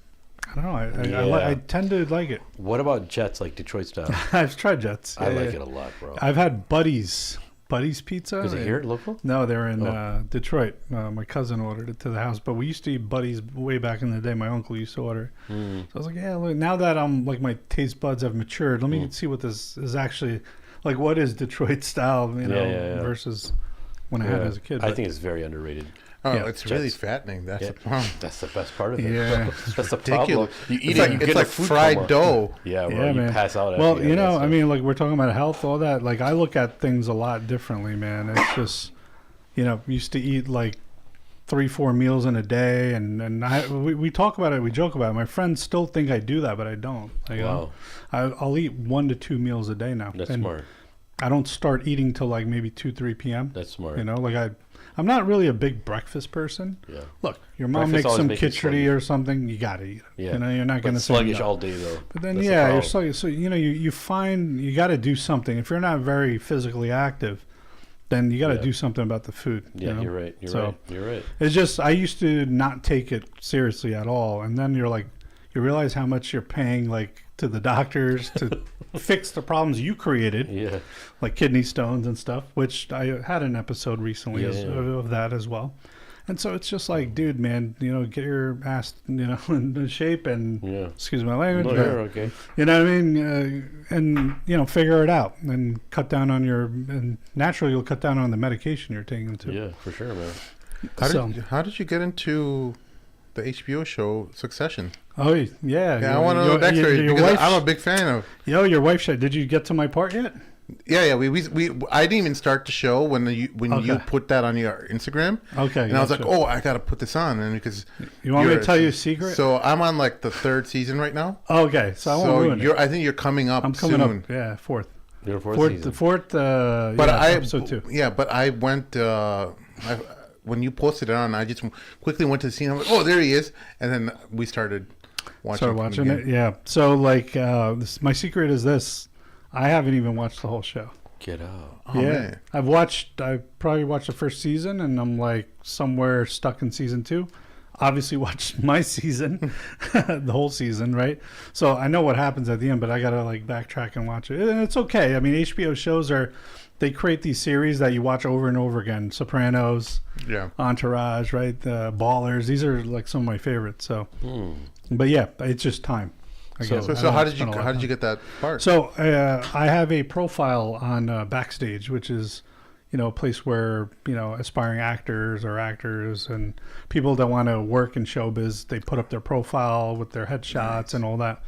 I don't know. I tend to like it. What about Jets, like Detroit style? I've tried Jets. I like it a lot, bro. I've had Buddy's Pizza. Is it here local? No, they're in Detroit. My cousin ordered it to the house, but we used to eat Buddy's way back in the day. My uncle used to order it. So I was like, look, now that I'm like my taste buds have matured, let me see what this is actually like. What is Detroit style, versus when I had it as a kid? I think it's very underrated. Oh, it's really fattening. That's the problem. That's the best part of it. Yeah. That's the problem. You eat it's like fried dough. Yeah, bro, you pass out. Well, I mean, like we're talking about health, all that. Like I look at things a lot differently, man. It's just, used to eat like 3-4 meals in a day, and we talk about it, we joke about it. My friends still think I do that, but I don't. Like, wow. I'll eat 1 to 2 meals a day now. That's smart. I don't start eating till like maybe 2-3 p.m. That's smart. I'm not really a big breakfast person. Yeah. Look, your mom makes some khichdi or something, you gotta eat it. Yeah. You're not gonna sluggish all day though. But then you're sluggish. So you find you got to do something. If you're not very physically active, then you got to do something about the food. Yeah, you're right. You're right. It's just I used to not take it seriously at all, and then you realize how much you're paying to the doctors to fix the problems you created, like kidney stones and stuff, which I had an episode recently of that as well. And so it's just like, dude, man, get your ass, in shape and, excuse my language. Okay. You know what I mean? And, figure it out and cut down on and naturally you'll cut down on the medication you're taking too. Yeah, for sure, man. How did you get into the HBO show Succession? Oh, yeah. I want to know the backstory because I'm a big fan of. Your wife said, did you get to my part yet? Yeah. I didn't even start the show when you put that on your Instagram. Okay. And I was like, oh, I got to put this on, and because you want me to tell you a secret? So I'm on the 3rd season right now. Okay, so I won't ruin it. I think you're coming up. I'm coming soon. up. Yeah, 4th. Your 4th season. Fourth. But episode 2. Yeah, but I went. When you posted it on, I just quickly went to the scene. I'm like, oh, there he is, and then we started watching it. Yeah. So my secret is this: I haven't even watched the whole show. Get out. Oh, man. I probably watched the first season, and I'm somewhere stuck in season 2. obviously watched my season, the whole season, right? So I know what happens at the end, but I gotta like backtrack and watch it. And it's okay. I mean, HBO shows they create these series that you watch over and over again. Sopranos, Yeah. Entourage, right? Ballers. These are like some of my favorites. So, but yeah, it's just time. I So, guess. so I how don't did spend a lot how of did you time. get that part? So I have a profile on Backstage, which is, you know, a place where, you know, aspiring actors or actors and people that want to work in showbiz, they put up their profile with their headshots and all that.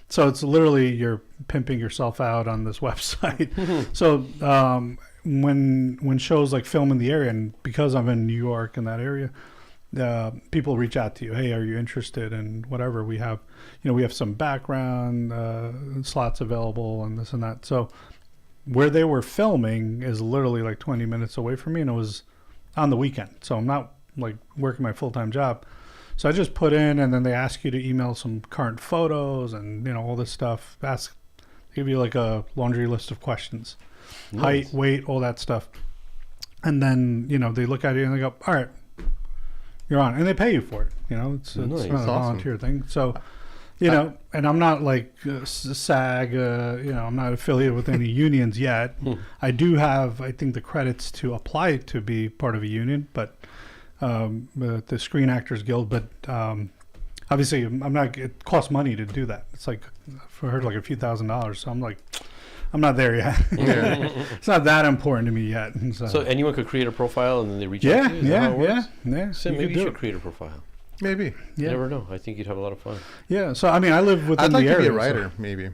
So it's literally you're pimping yourself out on this website. So when shows like film in the area, and because I'm in New York in that area, people reach out to you. Hey, are you interested in whatever? We have, you know, we have some background slots available and this and that. So where they were filming is literally like 20 minutes away from me, and it was on the weekend. So I'm not like working my full-time job. So I just put in, and then they ask you to email some current photos and, you know, all this stuff. They give you like a laundry list of questions. Nice. Height, weight, all that stuff. And then, you know, they look at you and they go, all right, you're on. And they pay you for it. You know, it's Nice. not a Awesome. volunteer thing. So, you know, and I'm not like SAG, you know, I'm not affiliated with any unions yet. I do have, I think, the credits to apply to be part of a union, but the Screen Actors Guild. But obviously, I'm not, it costs money to do that. It's like, I heard like a few $1,000s. So I'm like, I'm not there yet. It's not that important to me yet. And So anyone could create a profile and then they reach out yeah, to you? Is that how it works? yeah. Sim, you maybe could you do should create a profile. Maybe. You Yeah, never know. I think you'd have a lot of fun. yeah. So I mean, I live within I'd like the to be area. a writer, maybe.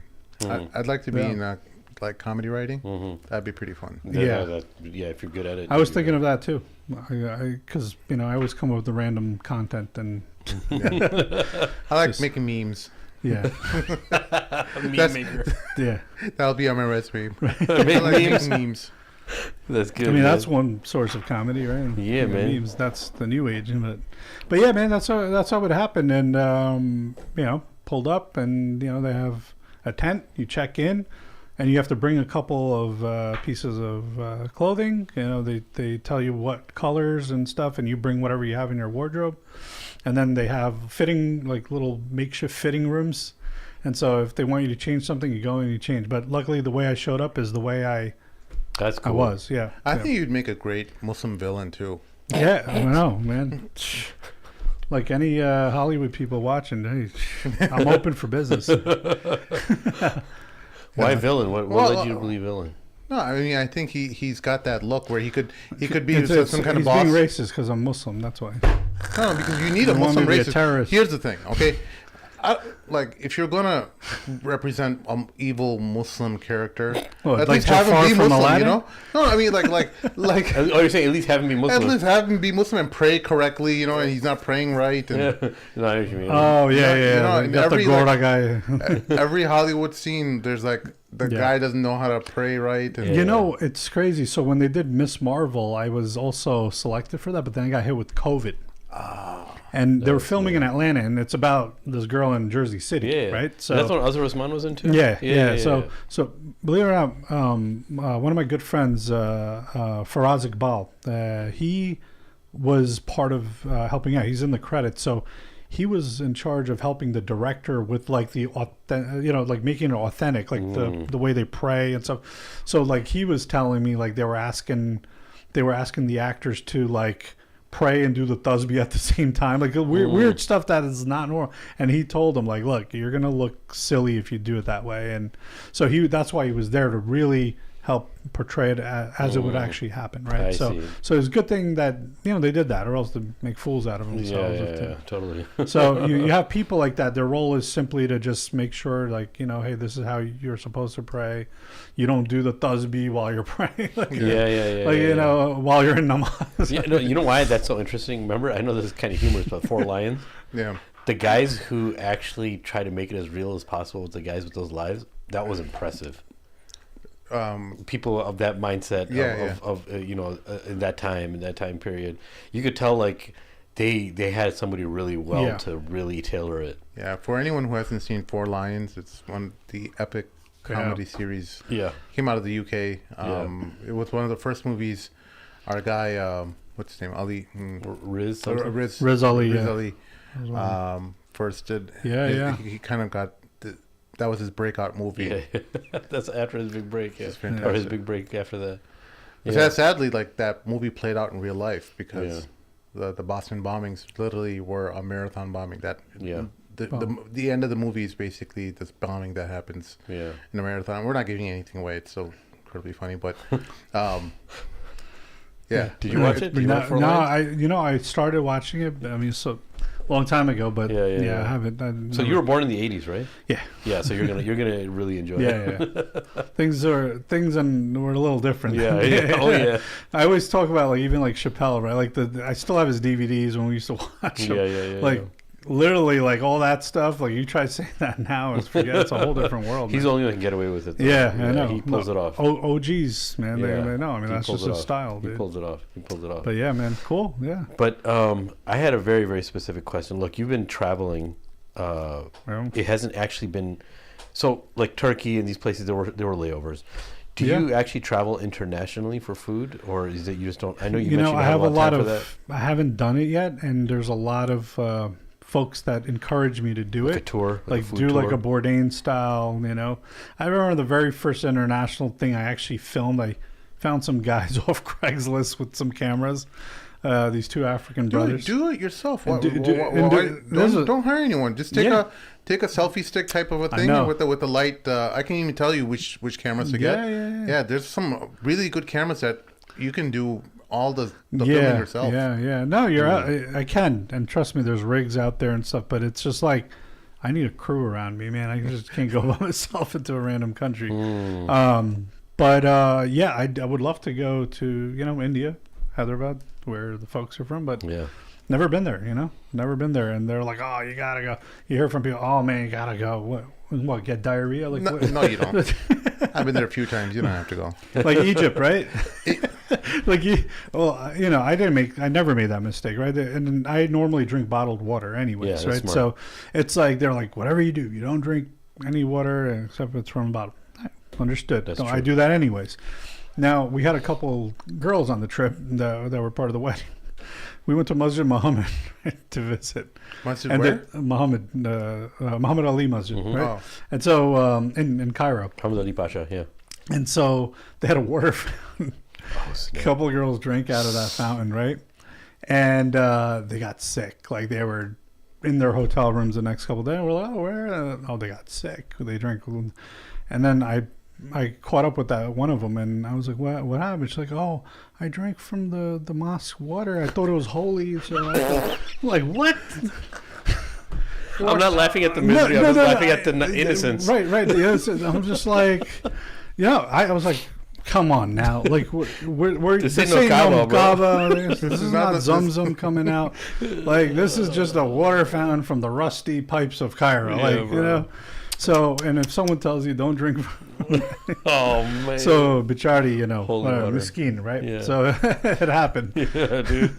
I'd like to be Yeah. in like comedy writing. That'd be pretty fun. Yeah. Yeah, if you're good at it. I was you're thinking good. of that too, because you know I always come up with the random content and I like Just- making memes. yeah, Meme That's- maker. yeah. That'll be on my resume. I Make like memes. making memes. That's good. I mean, man. that's one source of comedy, right? Yeah, man. Memes, that's the new age, but yeah, man, that's how it happened, and you know, pulled up, and you know, they have a tent. You check in, and you have to bring a couple of pieces of clothing. You know, they tell you what colors and stuff, and you bring whatever you have in your wardrobe, and then they have fitting like little makeshift fitting rooms. And so if they want you to change something, you go and you change. But luckily, the way I showed up is the way That's I cool. was. Yeah. I yeah. think you'd make a great Muslim villain too. Yeah, I know, man. Like any Hollywood people watching, hey, I'm open for business. Why villain? What Well, led you to believe villain? No, I mean I think he's got that look where he could be It's- some kind of he's boss. being racist because I'm Muslim. That's why. No, because you need a You want me Muslim to be a racist. terrorist. Here's the thing, okay? Like if you're gonna represent an evil Muslim character, What, at like least have him Jafar be from Muslim. Aladdin? You know? No, I mean like Oh, you're saying at least have him be at Muslim? least have him be Muslim and pray correctly. You know, and he's not praying right. And Yeah. No, I know what you mean. Oh yeah, You yeah. know, You got the every, Gorda like- guy. every Hollywood scene, there's like the Yeah. guy doesn't know how to pray right. And Yeah. You know, it's crazy. So when they did Miss Marvel, I was also selected for that, but then I got hit with COVID. And they were filming in Atlanta, and it's about this girl in Jersey City, yeah. right? So that's what Azhar Usman was into? yeah. So believe it or not, one of my good friends, Faraz Iqbal, he was part of helping out. He's in the credits, so he was in charge of helping the director with like the like making it authentic, like the way they pray and stuff. So like he was telling me like they were asking the actors to like pray and do the tasbih at the same time, like weird stuff that is not normal. And he told them like, look, you're gonna look silly if you do it that way. And so that's why he was there to really help portray it as it would actually happen, right? I so see. so it's a good thing that they did that, or else they make fools out of Yeah, themselves. yeah, totally. So you have people like that. Their role is simply to just make sure, like, hey, this is how you're supposed to pray. You don't do the tasbih while you're praying. Like, Yeah. like yeah. while you're in namaz. Yeah, no, you know why that's so interesting? Remember, I know this is kind of humorous, but Four Lions, yeah, the guys who actually try to make it as real as possible with the guys with those lives, that was impressive. People of that mindset in that time period, you could tell like they had somebody really well to really tailor it. yeah. For anyone who hasn't seen Four Lions, it's the epic comedy series. Yeah. Came out of the UK. It was one of the first movies our guy what's his name? Ali. Riz. Something? Riz Ali. Riz Yeah. Ali. First did. Yeah. He kind of got. That was his breakout movie. Yeah, that's after his big break. Yeah, fantastic. or his big break after that. Sadly, like that movie played out in real life because the Boston bombings literally were a marathon bombing. The end of the movie is basically this bombing that happens in a marathon. We're not giving anything away. It's so incredibly funny, but yeah. Did you watch it? Did you watch No, I started watching it. I mean, so long time ago, but I haven't. So you were born in the 80s, right? Yeah. Yeah, so you're gonna really enjoy it. Yeah. Things were a little different. Yeah. Oh yeah. I always talk about like even like Chappelle, right? Like I still have his DVDs when we used to watch him. Yeah. Like literally like all that stuff. Like you try to say that now, it's a whole different world. He's the only one who can get away with it. Though. Yeah, I know. He pulls it off. OGs, man. They know. I mean, that's just his style, dude. He pulls it off. But yeah, man, cool. Yeah. But I had a very, very specific question. Look, you've been traveling. It hasn't actually been so like Turkey and these places. There were layovers. Do you actually travel internationally for food, or is it you just don't? I know you mentioned I have a lot of. I haven't done it yet, and there's a lot of folks that encourage me to do a it. Tour, like do like a Bourdain style. I remember the very first international thing I actually filmed. I found some guys off Craigslist with some cameras. These two African brothers. Do it yourself. Don't hire anyone. Just take a selfie stick type of a thing with the light. I can even tell you which cameras to get. Yeah. There's some really good cameras that you can do all the filming yourself. Yeah. No, I can, and trust me, there's rigs out there and stuff. But it's just like I need a crew around me, man. I just can't go by myself into a random country. But I would love to go to India, Hyderabad, where the folks are from, but never been there, never been there. And they're like, oh, you gotta go. You hear from people, oh man, you gotta go. What get diarrhea? Like, no, you don't. I've been there a few times. You don't have to go. Like Egypt, right? I never made that mistake, right? And I normally drink bottled water anyways, right? Smart. So it's like, they're like, whatever you do, you don't drink any water except if it's from a bottle. Understood. That's true. I do that anyways. Now, we had a couple girls on the trip that were part of the wedding. We went to Masjid Muhammad to visit. Masjid where? Muhammad Ali Masjid, right? Oh. And so in Cairo. Muhammad Ali Pasha, yeah. And so they had a water fountain. A couple of girls drank out of that fountain, right? And they got sick. Like they were in their hotel rooms the next couple of days. We're like, where? They got sick. They drank. And then I caught up with that one of them, and I was like, what happened? She's like, oh, I drank from the mosque water. I thought it was holy. So I'm like, what? I'm not laughing at the misery. I'm just laughing at the innocence. Right. The innocence. I'm just like, I was like, come on now. Like, this ain't no Kaaba. This is not Zamzam coming out. Like, this is just a water fountain from the rusty pipes of Cairo. So, and if someone tells you don't drink, oh man. So bichari, miskin, right? Yeah. So it happened. Yeah, dude.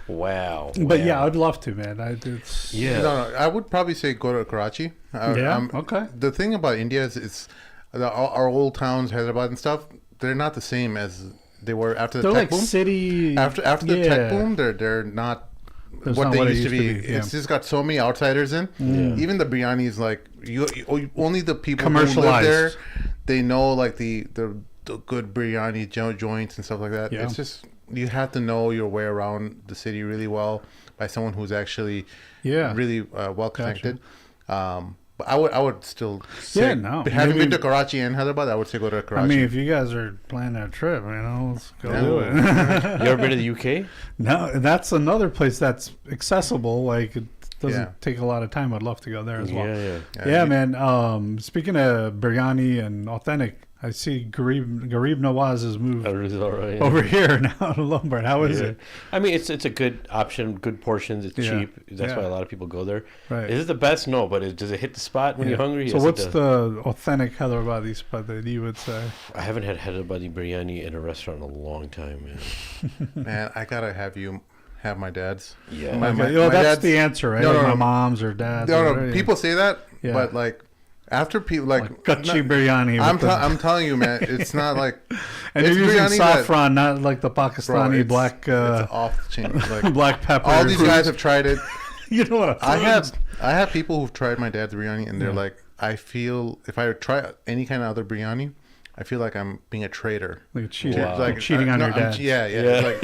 Wow. But I'd love to, man. I would probably say go to Karachi. Okay. The thing about India is our old towns, Hyderabad and stuff. They're not the same as they were after the tech boom. City. After the tech boom, they're not. What they used to be. It's just got so many outsiders in. Yeah. Even the biryani is like only the people who live there, they know like the good biryani joints and stuff like that. Yeah. It's just you have to know your way around the city really well by someone who's actually really well connected. Gotcha. But I would still say having been to Karachi and Hyderabad, I would say go to Karachi. I mean, if you guys are planning a trip, let's go do it. You ever been to the UK? No, that's another place that's accessible. Like it doesn't take a lot of time. I'd love to go there as well. Yeah, man. Speaking of biryani and authentic, I see Garib Nawaz has moved over here now to Lombard. How is it? I mean, it's a good option, good portions. It's cheap. That's why a lot of people go there. Right. Is it the best? No, but does it hit the spot when you're hungry? So what's the authentic Hyderabadi spot that you would say? I haven't had Hyderabadi biryani in a restaurant in a long time, man. Man, I gotta have my dad's. Yeah. My that's dad's, the answer, right? My mom's or dad's. No, people say that, but like. After people like Kachi biryani. I'm telling you, man, it's not like. And it's you're using biryani saffron, not like the bro, Pakistani black it's off the chain. Like, black pepper. all these guys have tried it. You know what? I have people who've tried my dad's biryani, and they're like, I feel if I try any kind of other biryani, I feel like I'm being a traitor. Like a cheater. Wow. Like cheating on your dad. Yeah. Like,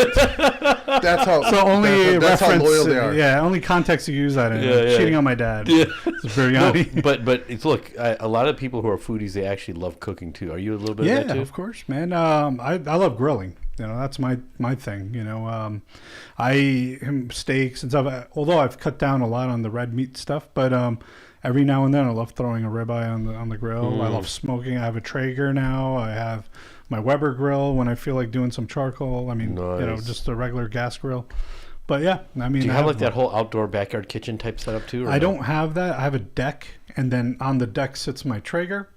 that's how. So only that's how reference, loyal they are. yeah, only context you use that in. Yeah. Cheating on my dad. Yeah. It's biryani. No, but it's, look, a lot of people who are foodies, they actually love cooking too. Are you a little bit Yeah, of that too? of course, man. I love grilling. You know, that's my thing. You know, I steaks and stuff. Although I've cut down a lot on the red meat stuff, but every now and then I love throwing a ribeye on the grill. I love smoking. I have a Traeger now. I have my Weber grill when I feel like doing some charcoal. I mean, you know, just a regular gas grill. But yeah, I mean, do you have like that whole outdoor backyard kitchen type setup too? Or I don't have that. I have a deck, and then on the deck sits my Traeger.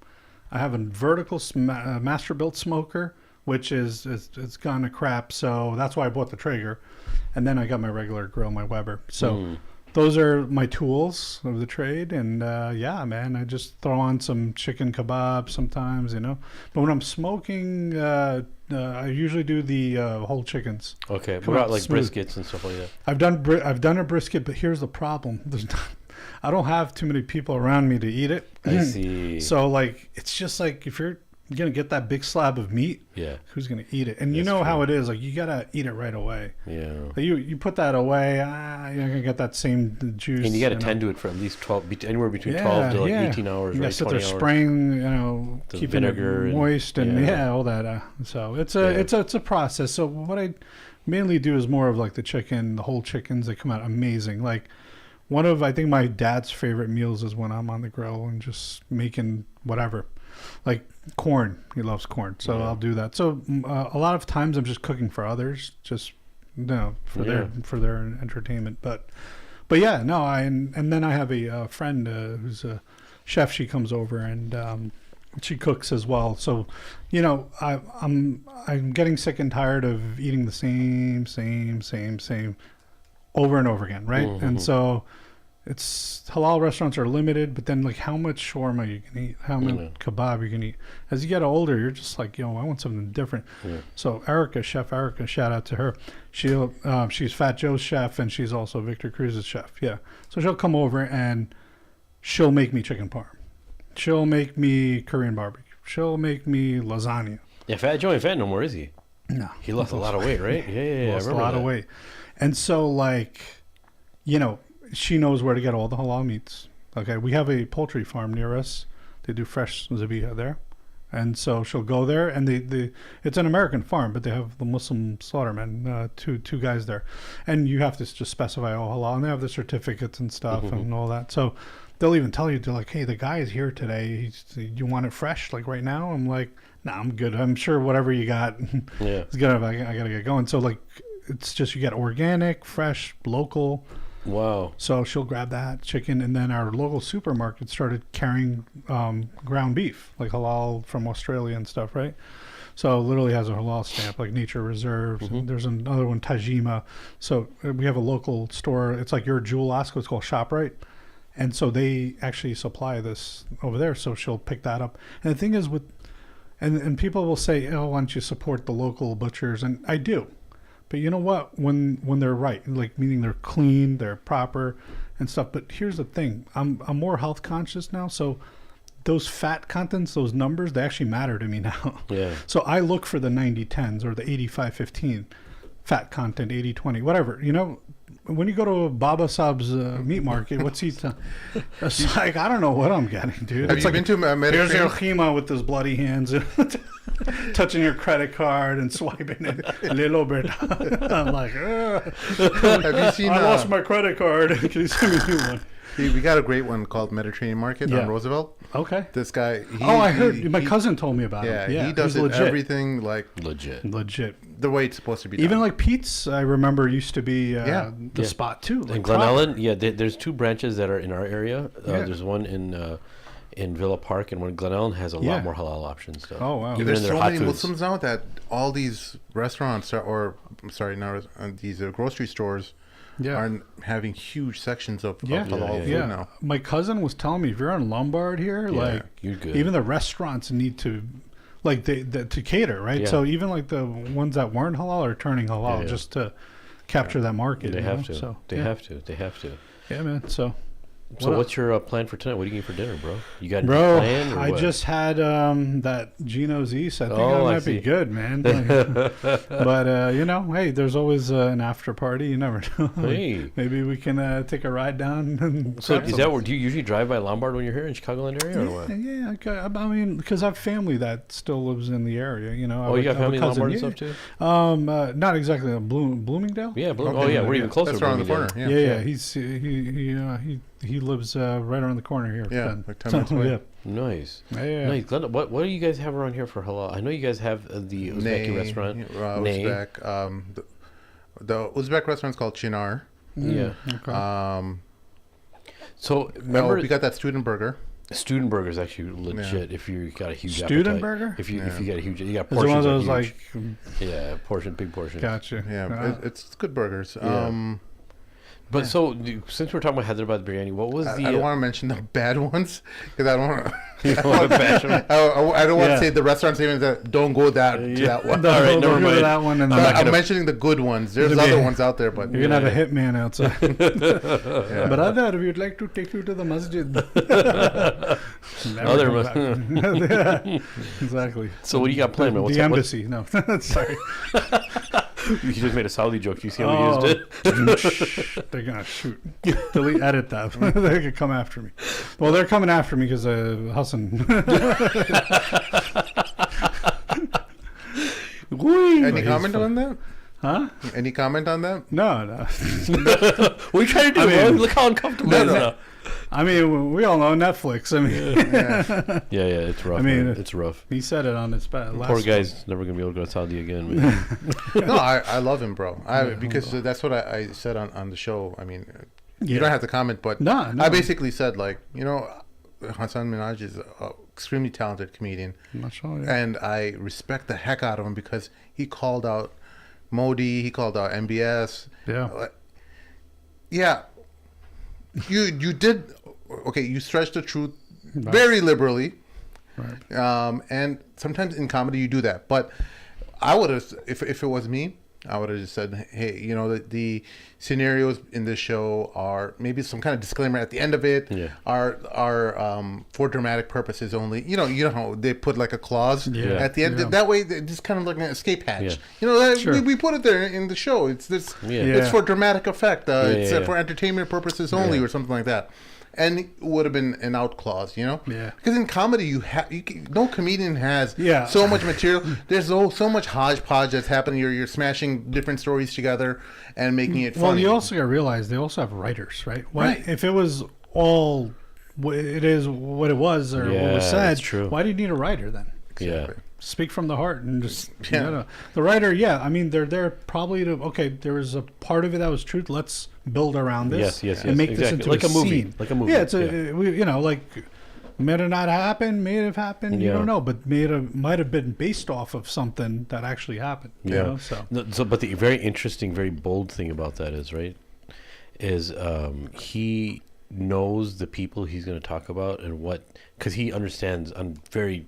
I have a vertical master built smoker, which is it's gone to crap. So that's why I bought the Traeger, and then I got my regular grill, my Weber. So. Those are my tools of the trade, and yeah, man, I just throw on some chicken kebab sometimes, you know. But when I'm smoking, I usually do the whole chickens. Okay, what Come about out like smooth. briskets and stuff like that? I've done a brisket, but here's the problem: I don't have too many people around me to eat it. I see. So like, it's just like if you're gonna get that big slab of meat, Yeah. who's gonna eat it? And you That's know true. how it is. Like you gotta eat it right away. Yeah. Like, you put that away, you're not gonna get that same juice. And you got to know. tend to it for at least 12, anywhere between 12 to like 18 hours, You right? gotta sit 20 there hours. spraying, you know, The keeping vinegar it and- moist and yeah. yeah, all that. So it's a process. So what I mainly do is more of like the chicken, the whole chickens. They come out amazing. Like I think my dad's favorite meals is when I'm on the grill and just making whatever, like corn. He loves corn, so Yeah. I'll do that. So a lot of times I'm just cooking for others, just for their entertainment. But yeah, no, and then I have a friend who's a chef. She comes over and she cooks as well. So, you know, I'm getting sick and tired of eating the same over and over again, right? Mm-hmm. And so it's halal restaurants are limited, but then like how much shawarma you can eat, how much kebab you can eat. As you get older, you're just like, I want something different. Yeah. So Chef Erica, shout out to her. She's Fat Joe's chef, and she's also Victor Cruz's chef. Yeah. So she'll come over and she'll make me chicken parm. She'll make me Korean barbecue. She'll make me lasagna. Yeah, Fat Joe ain't fat no more, is he? No. He lost a lot of weight, right? Yeah, Lost I a remember lot of weight. And so, like, she knows where to get all the halal meats. Okay, we have a poultry farm near us. They do fresh zabiha there. And so she'll go there, and it's an American farm, but they have the Muslim slaughtermen, two guys there. And you have to just specify all halal, and they have the certificates and stuff and all that. So they'll even tell you, they're like, hey, the guy is here today. You want it fresh, like right now? I'm like, nah, I'm good. I'm sure whatever you got is good. I got to get going. So, like, it's just you get organic, fresh, local. Wow. So she'll grab that chicken, and then our local supermarket started carrying ground beef, like halal from Australia and stuff, right? So it literally has a halal stamp, like Nature Reserves. And there's another one, Tajima. So we have a local store. It's like your Jewel Osco. It's called ShopRite. And so they actually supply this over there. So she'll pick that up. And the thing is and people will say, oh, why don't you support the local butchers? And I do. But you know what? When they're right, like meaning they're clean, they're proper and stuff. But here's the thing. I'm more health conscious now. So those fat contents, those numbers, they actually matter to me now. Yeah. So I look for the 90-10s or the 85-15 fat content, 80-20, whatever. When you go to Baba Saab's meat market, what's he? It's like, I don't know what I'm getting, dude. Have It's you like, been to here's your Mediterranean? khima with his bloody hands, touching your credit card and swiping it a little bit. I'm like, Have you seen? I lost my credit card. Can you send me a new one? We got a great one called Mediterranean Market Yeah. on Roosevelt. Okay. This guy. I heard. My cousin told me about Yeah, it. Yeah, he does he's it, legit. everything like Legit. the way it's supposed to be done. Even like Pete's, I remember used to be the Yeah. spot too. Like In Glen Ellen, there's two branches that are in our area. Yeah. There's one in Villa Park, and one in Glen Ellen has a Yeah. lot more halal options. So. Oh, wow. Even There's in their so hot many foods. Muslims now that all these restaurants these grocery stores are having huge sections of Yeah. halal food Yeah. now. My cousin was telling me if you're on Lombard here, like you're good. even the restaurants need to, like to cater, right? Yeah. So even like the ones that weren't halal are turning halal just to capture that market. They you have know? to. So, They have to. They have to. Yeah, man. So. So what's your plan for tonight? What are you eating for dinner, bro? You got Bro, any plan? Or I what? just had that Geno's East. I think that I might be see. good, man. But you know, hey, there's always an after party. You never know. Hey. Maybe we can take a ride down. And So grab is some. that where do you usually drive by Lombard when you're here in Chicagoland area, or what? Yeah, okay. I mean, because I have family that still lives in the area. You know. Oh, you got family in Lombard and yeah. stuff too? Not exactly Yeah. Bloomingdale. Oh yeah, we're even closer. That's around the Bloomingdale. corner. Yeah, Yeah. he lives right around the corner here. Yeah, Ben. like 10 minutes away. Yeah. Nice. Yeah. Nice. Glenda, what do you guys have around here for halal? I know you guys have the Uzbeki restaurant. Nay. Uzbek. The Uzbek restaurant's called Chinar. Yeah. Okay. So remember, we got that student burger. student burger is actually legit. If you got a huge Student appetite. burger? If you got a huge, you got Is it portions. one of are those huge. like? big portions. Gotcha. Yeah, it's good burgers. Yeah. But so since we're talking about Hyderabad biryani, what was the? I don't want to mention the bad ones because I don't want to. You don't want to bash them? I don't want Yeah. to say the restaurant's name that don't go to that one. All right, never Don't go to mind. that one. And I'm mentioning the good ones. There's It'll be- other ones out there, but you're gonna have a hitman outside. yeah. Brother, we would like to take you to the masjid. Other Never come back. Yeah, exactly. So what do you got planned, man? What's The up? embassy. No, sorry. You just made a Saudi joke. Do you see how we used it? They're gonna shoot. Delete, edit that. They could come after me. Well, they're coming after me because Hasan. Any comment on that? Huh? Any comment on that? No. What are you trying to do, I mean- bro? Look how uncomfortable it is now. I mean, we all know Netflix. I mean, Yeah, it's rough. I mean, man. It's rough. he said it on his last. Poor guy's never gonna be able to go to Saudi again. Man. No, I love him, bro. Yeah, Because hold that's what I said on the show. I mean, Yeah. you don't have to comment, but No. I basically said, like, Hasan Minhaj is an extremely talented comedian, I'm not sure. Yeah. and I respect the heck out of him because he called out Modi, he called out MBS. Yeah. Yeah, you did okay. You stretched the truth Right. very liberally, Right. and sometimes in comedy you do that. But I would have, if it was me, I would have just said, hey, the scenarios in this show are maybe some kind of disclaimer at the end of it. Yeah. Are for dramatic purposes only. You know how they put like a clause Yeah. at the end. Yeah. That way, it's just kind of like an escape hatch. Yeah. Sure. We put it there in the show. It's this. Yeah. It's for dramatic effect. It's yeah. for entertainment purposes only, Yeah. or something like that. And it would have been an out clause, Yeah. Because in comedy, no comedian has Yeah. so much material. There's so much hodgepodge that's happening. You're smashing different stories together and making it Well, funny. you also got to realize they also have writers, right? Right. If it was all it is what it was or what Yeah, was said, that's true. why do you need a writer then? Yeah. Speak from the heart and just Yeah. the writer. Yeah, I mean they're there probably to there was a part of it that was truth. Let's build around this Yes, and make exactly. this into Like a movie. scene. Like a movie. Yeah, it's like may it not happen, may it have happened. You Yeah. don't know, but might have been based off of something that actually happened. You Yeah. know? So No, but the very interesting, very bold thing about that is he knows the people he's going to talk about and because he understands on very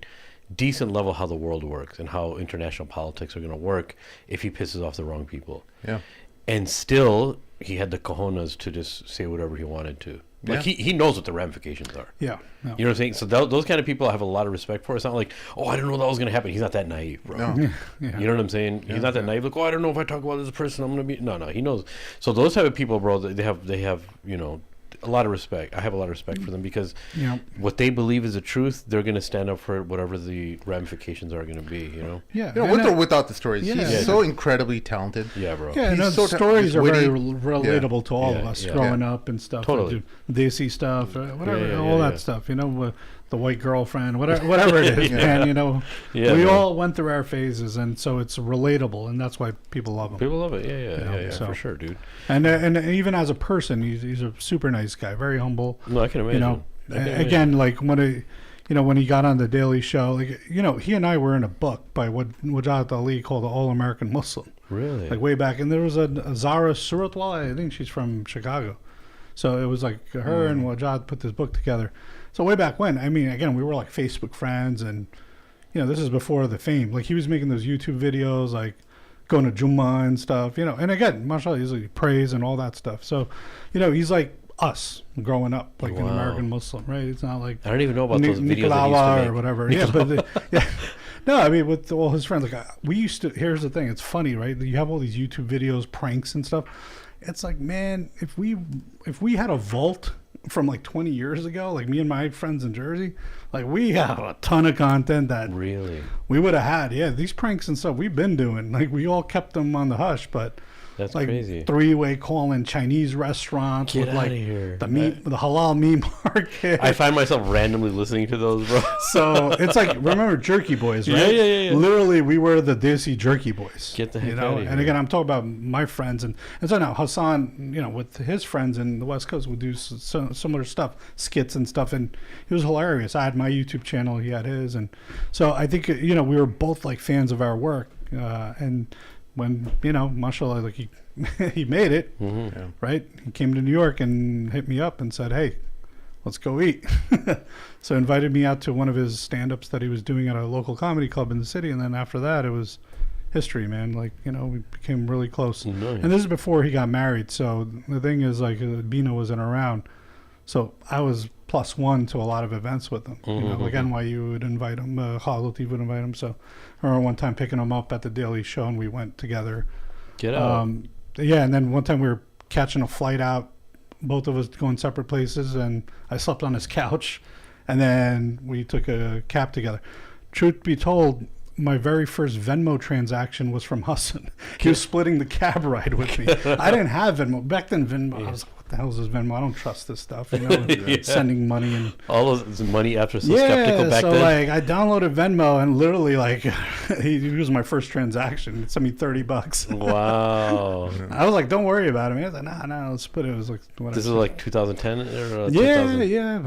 decent level how the world works and how international politics are going to work if he pisses off the wrong people. Yeah. And still, he had the cojones to just say whatever he wanted to. Like Yeah. he knows what the ramifications are. yeah, no. You know what I'm saying? So those kind of people I have a lot of respect for. It's not like, oh, I didn't know that was going to happen. He's not that naive, bro. No. Yeah. You know what I'm saying? He's not that naive. Like, oh, I don't know if I talk about this person, I'm gonna be. No, he knows. So those type of people, bro, they have a lot of respect. I have a lot of respect for them because Yeah. what they believe is the truth. They're gonna stand up for whatever the ramifications are gonna be. You know? Yeah, With and or without the stories, Yeah. he's Yeah. so incredibly talented. Yeah, bro. Yeah, He's no, so the stories he's are very witty. relatable to all of Yeah, us yeah. growing up and stuff. Totally. Desi stuff, whatever, yeah, all yeah. that stuff. The white girlfriend, whatever it is, man. Yeah, we man. all went through our phases, and so it's relatable, and that's why people love him. People love it. Yeah, so- for sure, dude. And even as a person, he's a super nice guy, very humble. No, I can imagine. I can imagine. Again, like when he got on the Daily Show, like, he and I were in a book by Wajahat Ali called The All-American Muslim. Really? Like way back. And there was a Zara Suratwala, I think she's from Chicago. So it was like her and Wajahat put this book together. So way back when, I mean, again, we were like Facebook friends, and, this is before the fame. Like he was making those YouTube videos, like going to Jummah and stuff, and again, mashallah, he's like praise and all that stuff. So, he's like us growing up, like an American Muslim, right? It's not like I don't even know about those videos that he used to make. or whatever. Yeah, but yeah. No, I mean, with all his friends, like we used to. Here's the thing: it's funny, right? You have all these YouTube videos, pranks and stuff. It's like, man, if we had a vault from like 20 years ago, like me and my friends in Jersey, like we have a ton of content that really we would have had. Yeah, these pranks and stuff we've been doing. Like we all kept them on the hush, but. That's like crazy. Three-way calling Chinese restaurants with like here. the halal meat market. I find myself randomly listening to those, bro. So it's like, remember Jerky Boys, right? Yeah. Literally, we were the Desi Jerky Boys. Get the heck out of here. And again, I'm talking about my friends, and so now Hasan, with his friends in the West Coast, would do similar stuff, skits and stuff, and he was hilarious. I had my YouTube channel, he had his, and so I think we were both like fans of our work, and. When mashallah, like he made it, right? He came to New York and hit me up and said, "Hey, let's go eat." So invited me out to one of his stand-ups that he was doing at a local comedy club in the city, and then after that, it was history, man. Like we became really close. Nice. And this is before he got married. So the thing is, like, Bina wasn't around, so I was +1 to a lot of events with him. Like NYU would invite him, Halal would invite him. So I remember one time picking him up at the Daily Show, and we went together. Get out. Yeah, and then one time we were catching a flight out, both of us going separate places, and I slept on his couch, and then we took a cab together. Truth be told, my very first Venmo transaction was from Hasan. He was splitting the cab ride with me. I didn't have Venmo. Back then, Venmo, I was like, what the hell is this Venmo? I don't trust this stuff, sending money. And all those money after so skeptical back then. then. Like, I downloaded Venmo, and literally, like, he was my first transaction. He sent me $30. Wow. I was like, don't worry about it, man. I was like, nah, let's put it. It was like, whatever. This is like 2010 or 2000? Yeah.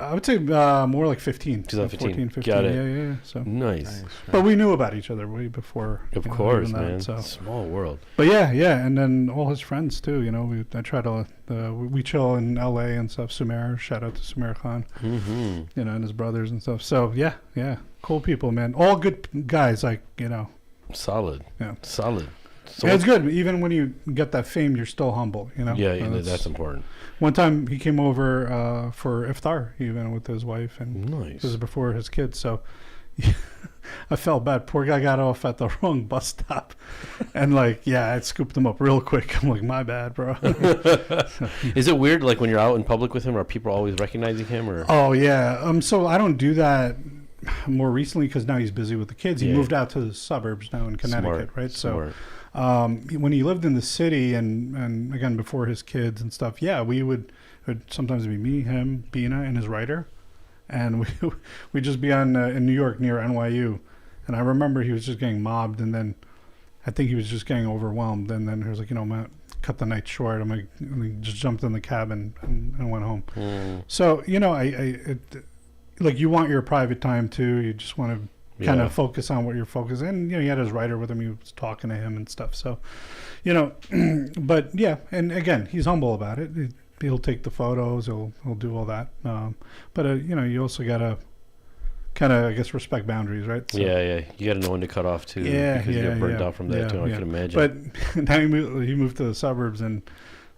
I would say more like 15. 2015. 15. Got it. Yeah. So nice. But we knew about each other way before. Of course, even man. That, so. Small world. But yeah, and then all his friends too. I try to we chill in L.A. and stuff. Sumer, shout out to Sumer Khan. And his brothers and stuff. So yeah, cool people, man. All good guys, like Solid. Yeah, solid. So it's good. Even when you get that fame, you're still humble. Yeah, that's important. One time he came over for iftar, even with his wife, and nice. This is before his kids, so. I felt bad. Poor guy got off at the wrong bus stop, and I scooped him up real quick. I'm like, my bad, bro. Is it weird, like when you're out in public with him, are people always recognizing him, or? Oh yeah. So I don't do that more recently because now he's busy with the kids. He moved out to the suburbs now in Connecticut, right? Smart. So when he lived in the city, and again before his kids and stuff, it would sometimes be me, him, Bina, and his writer. And we'd just be in New York near NYU. And I remember he was just getting mobbed, and then I think he was just getting overwhelmed. And then he was like, Matt, cut the night short. I'm like, and he just jumped in the cab and went home. So, you want your private time too. You just want to kind of focus on what you're focusing. And, he had his writer with him. He was talking to him and stuff. So, but yeah. And again, he's humble about it. He'll take the photos. He'll do all that. But you also gotta kind of, I guess, respect boundaries, right? So, yeah. You gotta know when to cut off too. Because you get burnt out from that too. I can imagine. But now he moved to the suburbs, and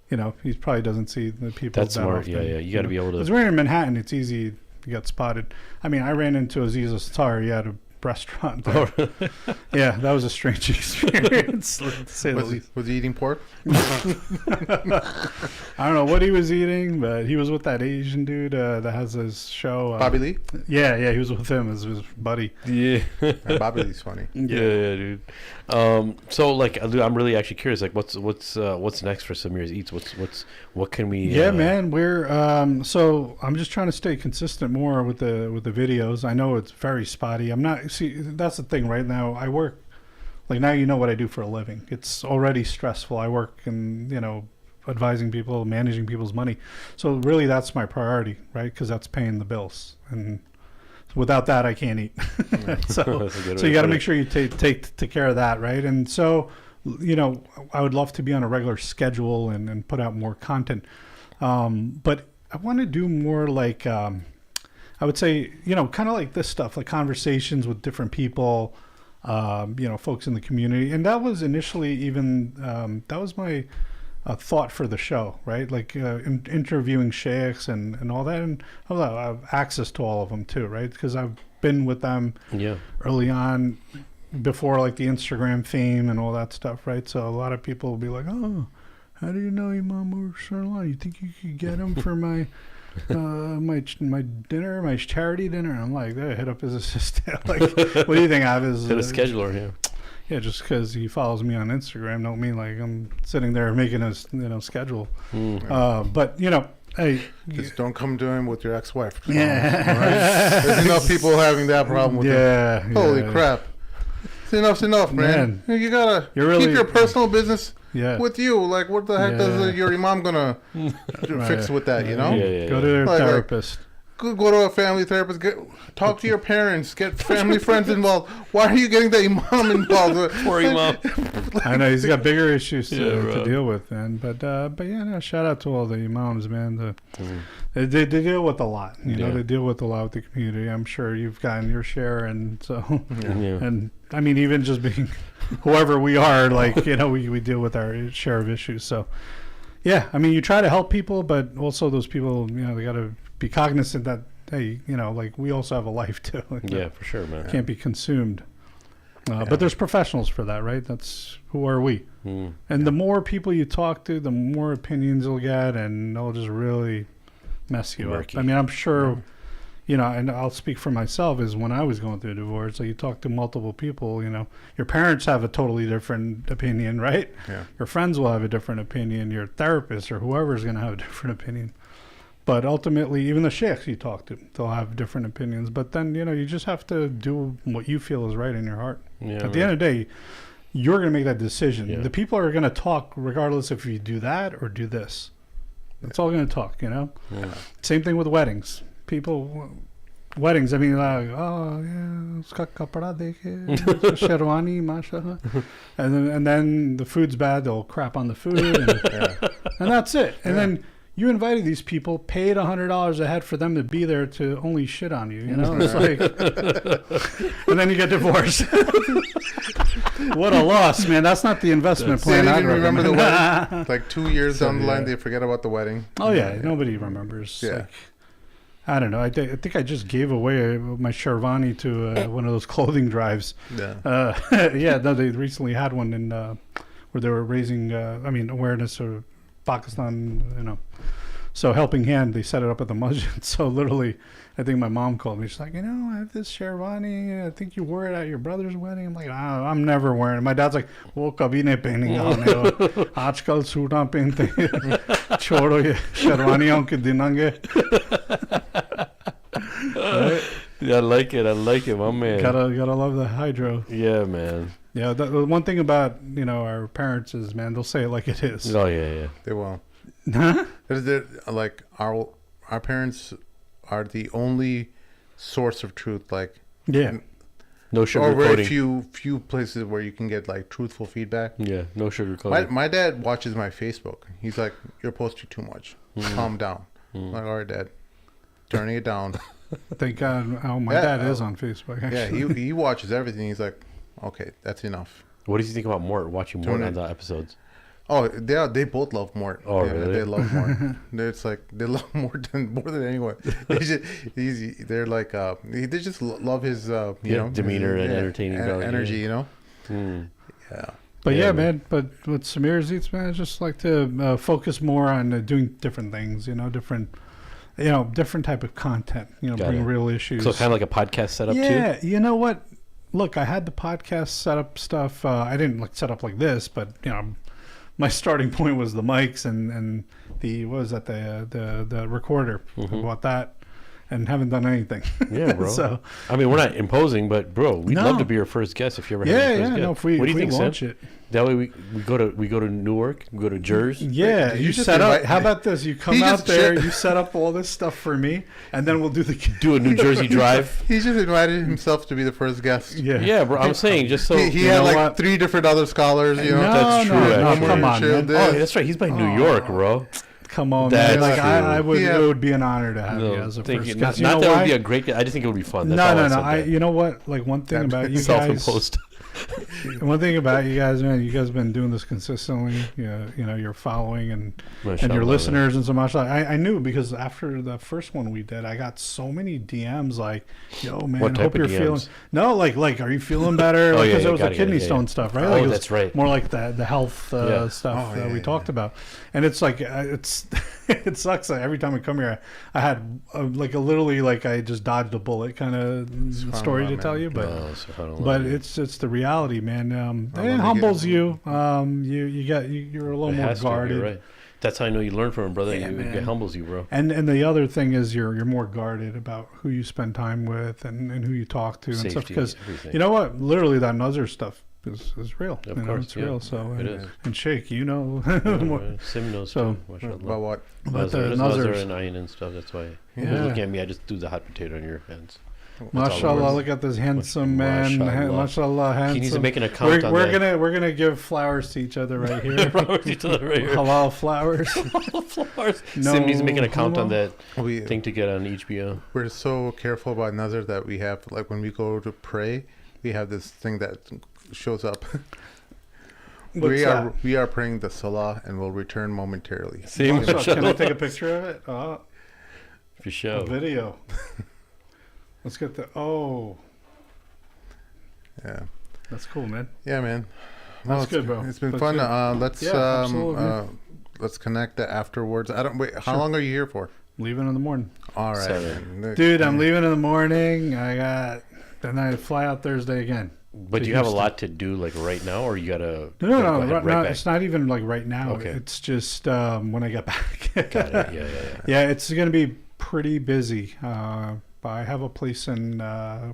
he probably doesn't see the people. That's smart. Often, yeah. You gotta be able to. Because we're in Manhattan, it's easy to get spotted. I mean, I ran into Aziz Astar. He had a restaurant there. Yeah, that was a strange experience, to say the least. Was he eating pork? I don't know what he was eating, but he was with that Asian dude that has his show. Bobby Lee? Yeah, he was with him as his buddy. Yeah. Bobby Lee's funny. Yeah, dude. So I'm really actually curious, what's next for SameersEats? What can we man, we're so I'm just trying to stay consistent more with the videos. I know it's very spotty. That's the thing right now. I work now what I do for a living. It's already stressful. I work in advising people, managing people's money. So really that's my priority, right? Because that's paying the bills. And Without that, I can't eat. So you got to make sure you take care of that, right? And so, I would love to be on a regular schedule and put out more content. But I want to do more like, I would say, kind of like this stuff, like conversations with different people, folks in the community. And that was initially even, that was my thought for the show, right? Like interviewing sheikhs and all that. And I have access to all of them too, right? Because I've been with them early on before like the Instagram fame and all that stuff, right? So a lot of people will be like, oh, how do you know Imam Ursalon? You think you could get him for my my dinner, my charity dinner? And I'm like, hit up his assistant. Like, what do you think I have his scheduler here? Yeah, just because he follows me on Instagram don't mean like I'm sitting there making a schedule. But hey, just don't come to him with your ex-wife. Yeah, right? There's enough people having that problem with him. Holy crap! It's enough, man. You gotta keep your personal business with you. Like, what the heck does your imam gonna fix with that? Go to their therapist. Go to a family therapist. Talk to your parents. Get family friends involved. Why are you getting the imam involved? Poor imam. I know he's got bigger issues to deal with, man. But shout out to all the imams, man. They deal with a lot. They deal with a lot with the community. I'm sure you've gotten your share, and so and I mean, even just being whoever we are, like we deal with our share of issues. So yeah, I mean, you try to help people, but also those people, they got to be cognizant that, hey, like we also have a life too. Yeah, for sure, man. Can't be consumed. But there's professionals for that, right? That's who are we? And the more people you talk to, the more opinions you'll get, and they'll just really mess you up. I mean, I'm sure, and I'll speak for myself, is when I was going through a divorce, so you talk to multiple people, your parents have a totally different opinion, right? Yeah. Your friends will have a different opinion. Your therapist or whoever's going to have a different opinion. But ultimately, even the sheikhs you talk to, they'll have different opinions. But then, you just have to do what you feel is right in your heart. Yeah, At the end of the day, you're going to make that decision. Yeah. The people are going to talk regardless if you do that or do this. It's all going to talk, Yeah. Same thing with weddings. Weddings, I mean, like, oh, yeah, uska kapda dekhe, sherwani, mashallah. And then the food's bad, they'll crap on the food. And that's it. And then you invited these people, paid $100 a head for them to be there to only shit on you. It's like, and then you get divorced. What a loss, man! That's not the investment plan. They didn't even remember the wedding. Like 2 years down the line, they forget about the wedding. Oh yeah, nobody remembers. Yeah. Like, I don't know. I think I just gave away my Sherwani to one of those clothing drives. Yeah. No, they recently had one in where they were raising, awareness of Pakistan, So Helping Hand, they set it up at the masjid. So literally, I think my mom called me. She's like, I have this Sherwani. I think you wore it at your brother's wedding. I'm like, I'm never wearing it. My dad's like, wo kabhi nahi pehnega. Aajkal suutan pehente. Chodo ye Sherwaniyon ke dinange. Right? Yeah, I like it, my man. Gotta love the hydro. Yeah, man. Yeah, the one thing about our parents is, man, they'll say it like it is. Oh yeah. They will. Huh? Like our parents are the only source of truth. Like no sugarcoating. Or very few places where you can get like truthful feedback. Yeah, no sugarcoating. My dad watches my Facebook. He's like, "You're posting too much. Calm down." I'm like, all right, Dad, turning it down. Thank God. Oh, my dad is on Facebook. Actually. Yeah, he watches everything. He's like, okay, that's enough. What do you think about Mort? Watching Mort on the episodes? Oh, they both love Mort. Oh, really? They love Mort. It's like they love Mort more than anyone. They just love his demeanor and entertaining energy. Yeah. Yeah. But man. But with SameersEats, man, I just like to focus more on doing different things. Different. Different type of content, bring real issues. So kind of like a podcast setup too? Yeah, you know what? Look, I had the podcast setup stuff. I didn't set up like this, but, my starting point was the mics and the, what was that, the recorder. I bought that. and haven't done anything. Yeah, bro. So I mean, we're not imposing, but bro, we'd love to be your first guest if you ever have your first guest. No, if we, what do you think, launch Sam? it. That way we go to Newark, we go to Jersey. Yeah, Did you you just set up. invite- How about this? You come He out just there, shit- you set up all this stuff for me, and then we'll do the. Do a New Jersey drive. He just invited himself to be the first guest. Yeah. Yeah, bro. I'm saying just so. He you had know like what? 3 different other scholars. You know, No, that's true, no, actually. come on, man. Oh, that's right. He's by New York, bro. Come on, That's man. Like true. I would. Yeah. It would be an honor to have you No, as a thank first you. guest. Not You know that it why? would be a great. I just think it would be fun. That's No, all no, I no. said You know what? Like one thing about you guys. Self-imposed. One thing about you guys, man. You guys have been doing this consistently. You know, you're following and your Mashallah, listeners and so much. I knew because after the first one we did, I got so many DMs like, "Yo, man, What type hope of you're DMs? feeling? feeling." No, like, are you feeling better? Oh, Like, yeah, because yeah, it was got the it, kidney yeah, stone yeah. stuff, right? Oh, Like, it was that's right. More like the health Yeah. stuff Oh, that yeah, we yeah. talked about, and it's like it's it sucks that every time I come here, I had like a literally like I just dodged a bullet kind of story to man. tell you, but. Oh, subhanallah. But it's the reality, man. let It me humbles get- you. You're a little It more has to, guarded. you're right. That's how I know you learn from him, brother. Yeah, man. It humbles you, bro. And the other thing is you're more guarded about who you spend time with and who you talk to and stuff. Safety, Because everything. you know what, literally that Nuzzer stuff is real. Of You know, course, it's yeah. real. So It and, is. and Sheikh, you know, more. Sim knows So- too. Mashallah. About what? But the Nazar, Nazar Nuzzers. and Ayin and stuff. That's why. Yeah. You're looking at me, I just do the hot potato on your hands. all the Mashallah, words. look at this handsome man. Mashallah. Mashallah, handsome. He needs to make an account on we're that. we're gonna give flowers to each other right here. Flowers each other right here. Halal flowers. Flowers. No, Sim needs to make an account on halal. that We thing to get on HBO. we're so careful about Nazar that we have like when we go to pray, we have this thing that shows up. What's that? We are praying the salah and will return momentarily. See, Oh, so can I mashallah. take a picture of it? Oh, For a sure. video. Let's get the. Oh, Yeah, that's cool, man. yeah, man. That's it's- good, bro. It's been That's fun. good. Let's Yeah, absolutely. let's connect afterwards. I don't wait. How Sure. long are you here for? Leaving in the morning, All right, 7. man. dude. I'm leaving in the morning. Then I fly out Thursday again. But to do you have a Houston. lot to do like right now, or you gotta? No, gotta no, go ahead right, right no. back? It's not even like right now. Okay. It's just when I get back. Got it. Yeah, yeah, yeah. Yeah, it's gonna be pretty busy. I have a place in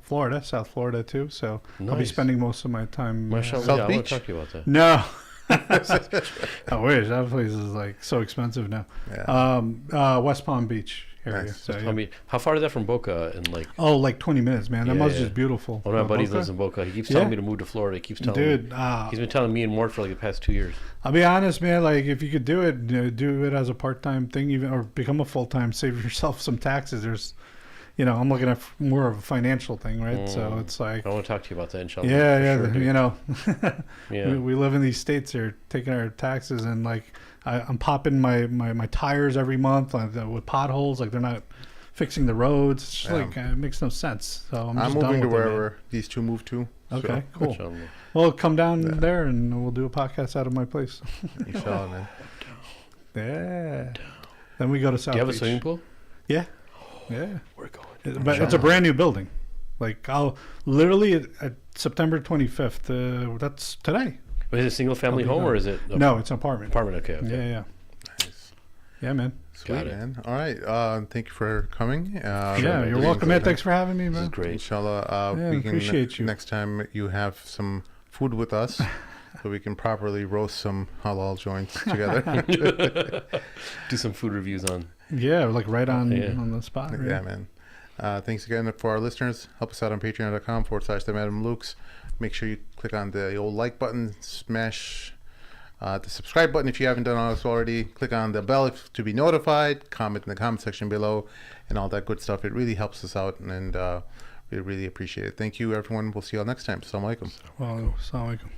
Florida, South Florida too. So I'll be Nice. spending most of my time. Mashallah. South Yeah, I want Beach? to talk to you about that. No. I wish that place is like so expensive now. Yeah. West Palm Beach area. Nice. So, yeah. I mean, how far is that from Boca? And like, Oh, like 20 minutes, man. That Yeah, must yeah. is beautiful. one of my buddies Boca? lives in Boca. He keeps telling Yeah. me to move to Florida. He keeps telling me. Dude, He's been telling me and Mort for like the past 2 years. I'll be honest, man. Like, if you could do it, do it as a part-time thing, even or become a full-time. Save yourself some taxes. There's, I'm looking at more of a financial thing, right? So Mm. it's like, I want to talk to you about that, inshallah. yeah, for yeah. sure, dude. Yeah. we live in these states here, taking our taxes, and like I'm popping my tires every month like, with potholes. Like they're not fixing the roads. It's just Yeah. like it makes no sense. So I'm I'm just moving done to with it, man. wherever these two move to. Okay, cool. Inshallah. Well, come down Yeah. there and we'll do a podcast out of my place. So, inshallah, man. Yeah. Then we go to South Do you have a Beach. swimming pool? Yeah. We're going. But it's a brand new building. Like I'll literally at September 25th. That's today. Is it a single family I'll be home done. or is it a No, it's an apartment. apartment? Okay. Okay. Yeah, yeah, Nice. yeah, man. Sweet, Got it. man. All right. Thank you for coming. Yeah, man. you're This is welcome, great, man. Thanks for having me, This is man. great. Inshallah, Yeah, we can appreciate you. next time you have some food with us, so we can properly roast some halal joints together. Do some food reviews on. Yeah, like right on Yeah. on the spot. Right? Yeah, man. Thanks again for our listeners. Help us out on patreon.com/the Make sure you click on the old like button, smash the subscribe button if you haven't done so already. Click on the bell to be notified. Comment in the comment section below and all that good stuff. It really helps us out, and we really appreciate it. Thank you, everyone. We'll see you all next time. Assalamu alaikum. Well, assalamu alaikum.